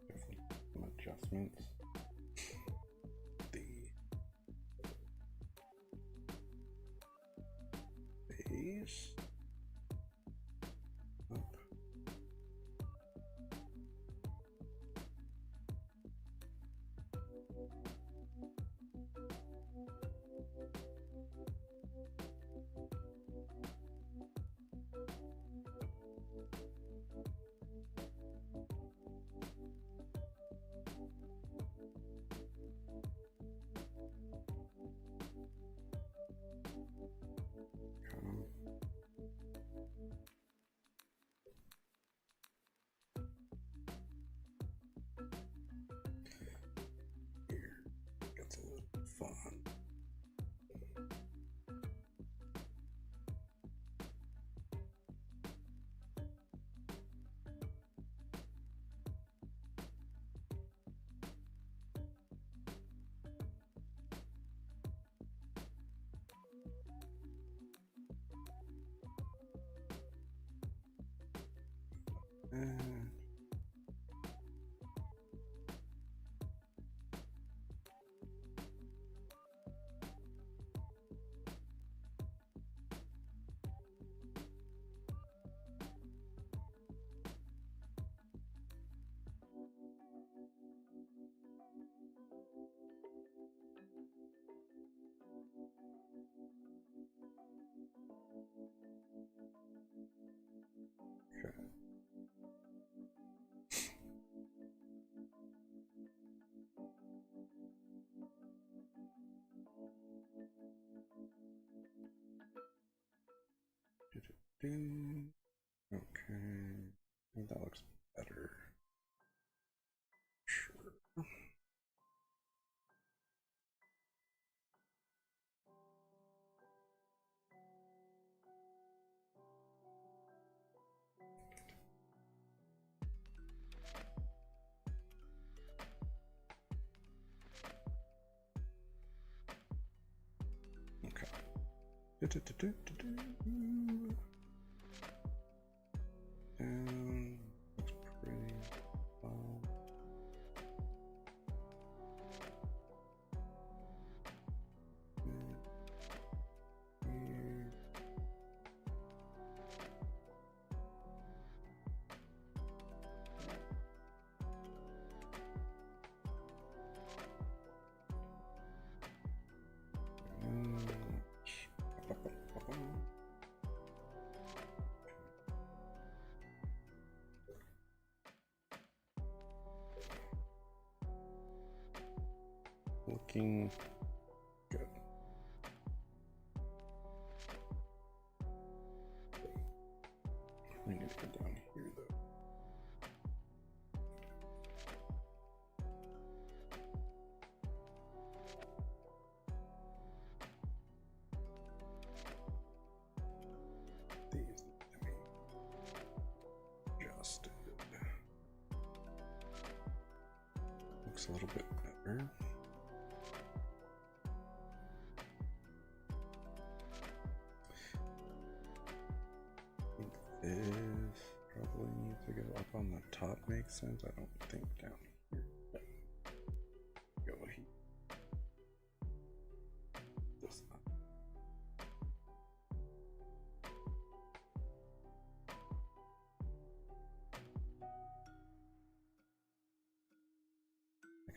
Definitely some adjustments. The base up. Here gets a little fun. Okay. Okay, I think that looks better. Sure. Okay. And looks pretty well. Here. Looking good. I need to go down here though. These need to be adjusted. looks a little bit better. I think this probably needs to go up on the top, makes sense. I don't think down here. Go here. This up.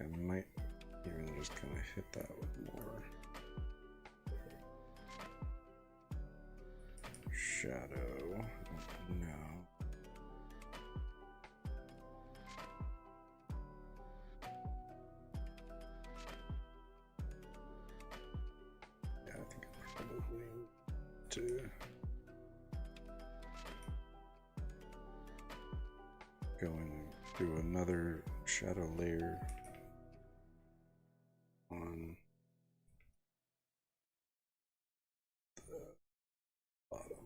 I might even just kind of hit that with more shadow. No. Yeah, I think I probably need to go in and do another shadow layer on the bottom.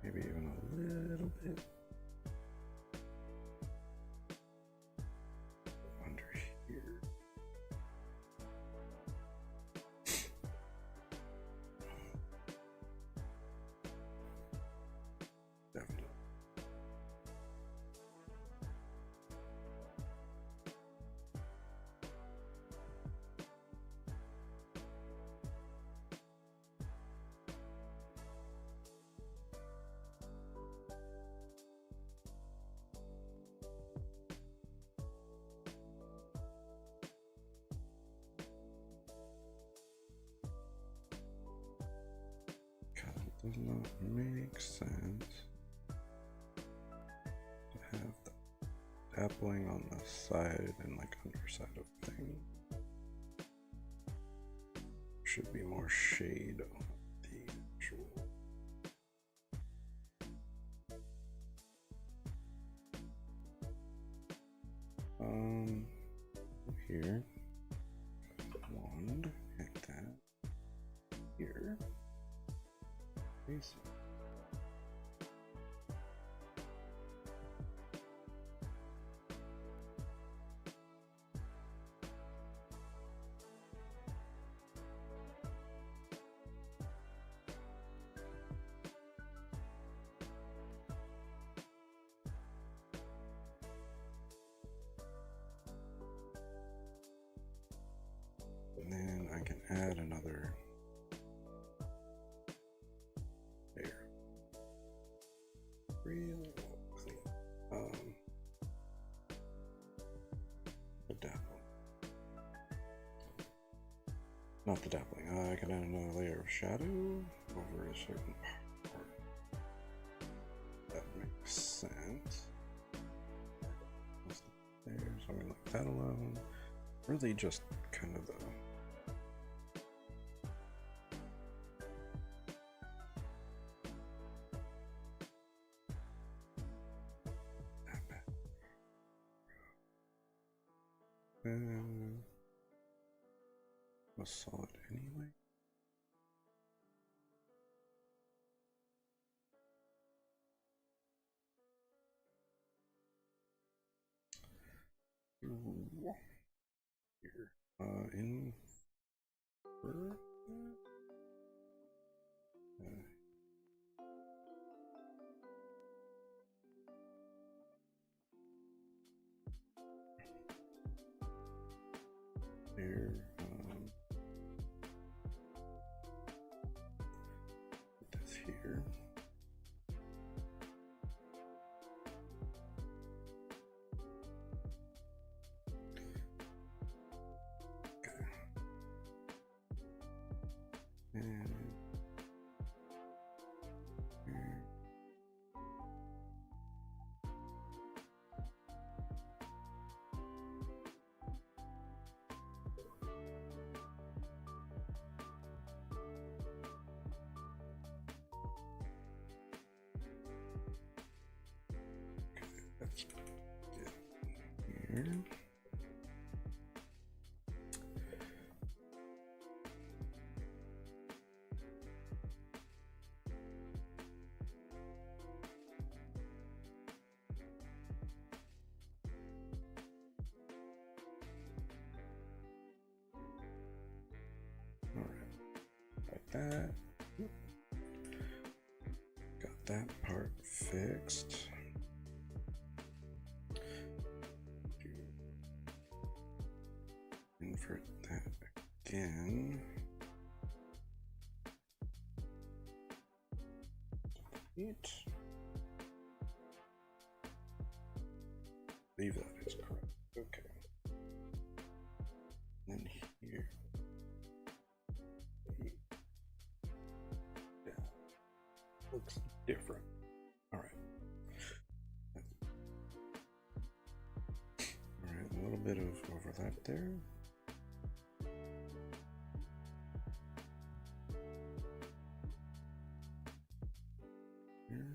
Maybe even a little bit under here. Definitely. Does not make sense to have the dappling on the side and like underside of thing. Should be more shade on the actual. Here, wand, hit that here. Peace. And then I can add another layer. Real clean. The dappling. Not the dappling. I can add another layer of shadow over a certain part. That makes sense. There, so I'm gonna let that alone. Really just kind of the was solid anyway. Here, in here, put this here. here. That. Got that part fixed. Invert that again. Delete. Leave that as correct. Okay. And here. Looks different. All right. All right, a little bit of overlap there. Here.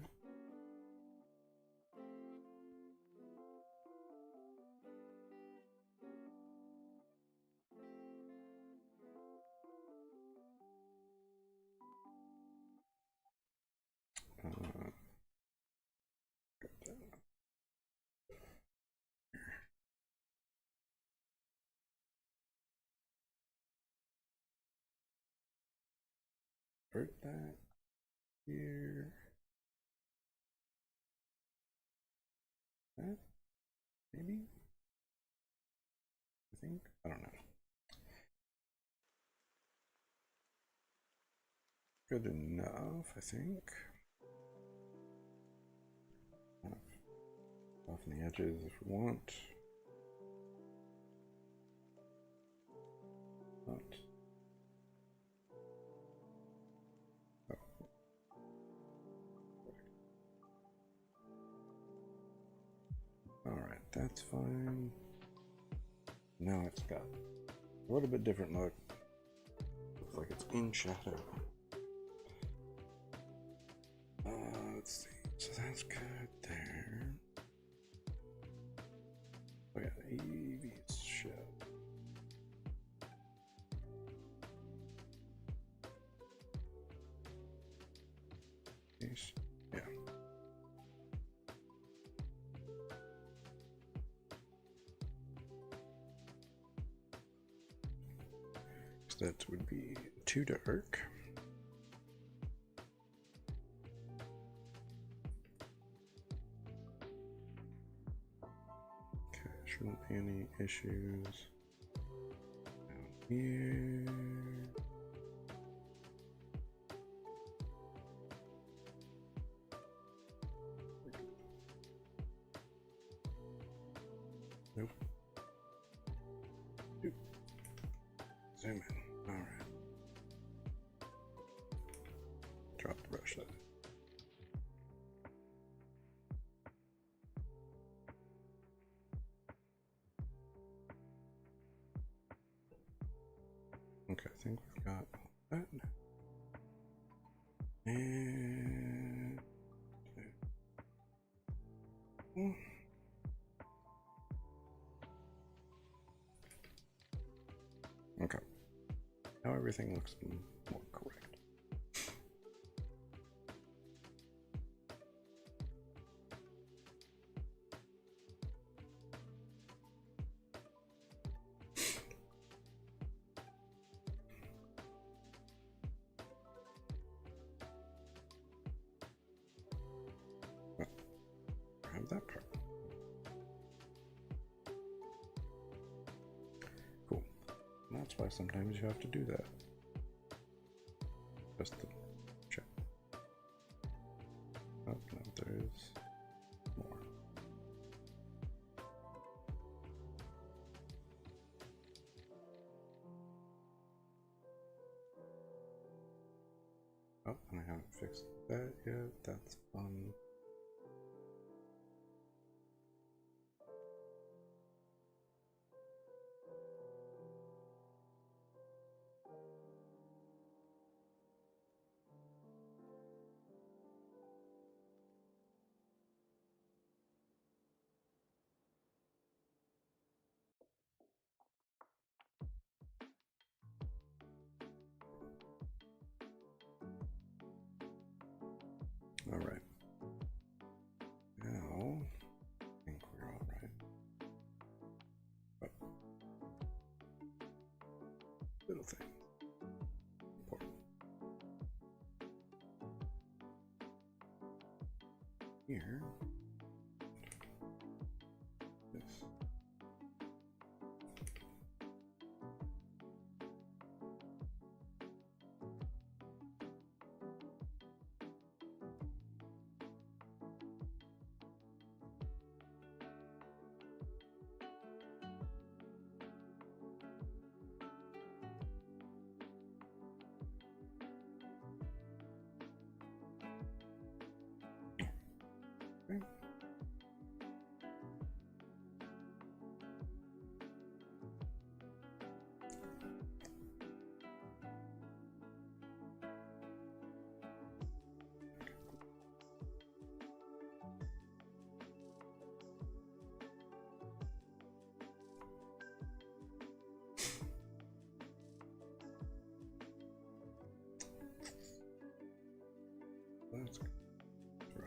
Invert that here. That maybe. I think. I don't know. Good enough, I think. Soften the edges if we want. Not. Oh. All right, that's fine. Now it's got a little bit different look. Looks like it's in shadow. Let's see. So that's good there. Oh yeah, Evie's show. Yeah. So that would be too dark. Okay, shouldn't be any issues down here. Nope. Zoom in. All right. Drop the brush then. Okay, I think we've got that. And okay. Now everything looks more correct. Well, grab that part. Cool. And that's why sometimes you have to do that. Just to check. Oh, no, there's more. Oh, and I haven't fixed that yet. That's fun. All right. Now, I think we're all right. But little thing. Important. Here. This. Okay. Let's go through.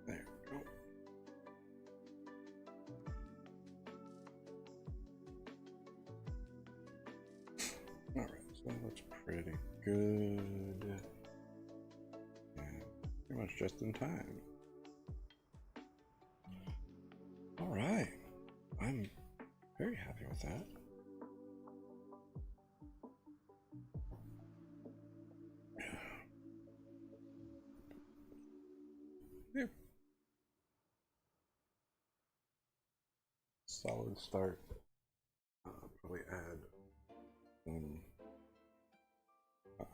There we go. All right, so that looks pretty good. And pretty much just in time. All right, I'm very happy with that. Yeah. Solid start. Probably add some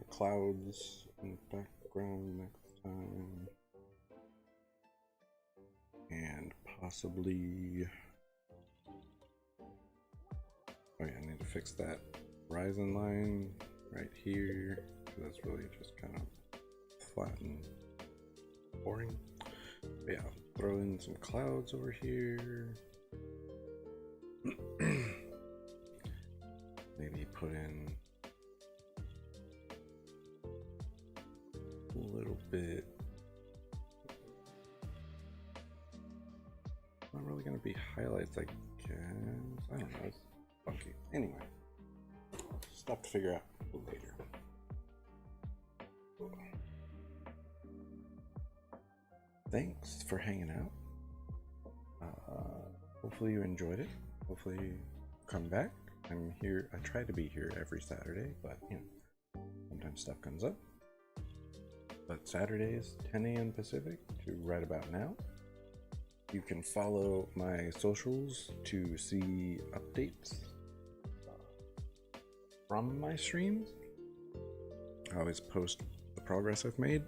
clouds in the background next time. And possibly, oh yeah, I need to fix that horizon line right here. That's really just kind of flat and boring. But yeah, throw in some clouds over here. Maybe put in a little bit. Not really gonna be highlights, I guess. I don't know. It's funky. Anyway, stuff to figure out later. Thanks for hanging out. Hopefully you enjoyed it. Hopefully come back. I'm here. I try to be here every Saturday, but you know, sometimes stuff comes up. But Saturdays, 10 a.m. Pacific to right about now. You can follow my socials to see updates from my streams. I always post the progress I've made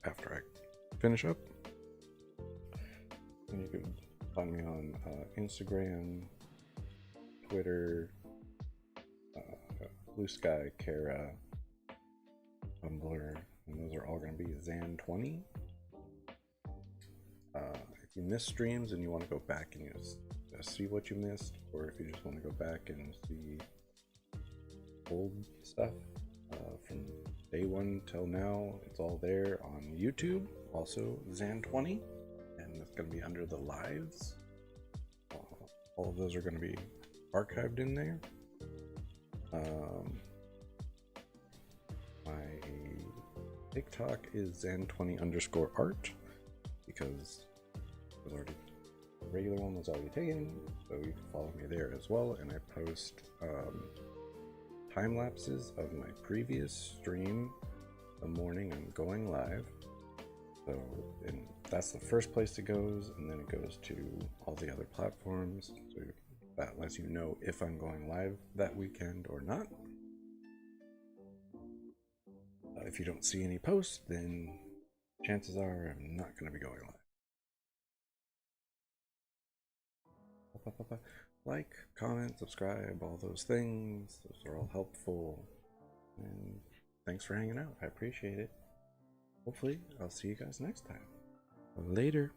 after I finish up. And you can find me on Instagram, Twitter, Blue Sky, Kara, Tumblr, and those are all going to be Zann20's. If you miss streams and you want to go back and you see what you missed, or if you just want to go back and see old stuff from day one till now, it's all there on YouTube. Also Zann20, and it's going to be under the lives. All of those are going to be archived in there. My TikTok is Zann20_art because it was already, the regular one was already taken, so you can follow me there as well. And I post time lapses of my previous stream the morning I'm going live. So that's the first place it goes, and then it goes to all the other platforms. So that lets you know if I'm going live that weekend or not. If you don't see any posts, then chances are I'm not going to be going live. Like, comment, subscribe, all those things. Those are all helpful. And thanks for hanging out. I appreciate it. Hopefully, I'll see you guys next time. Later.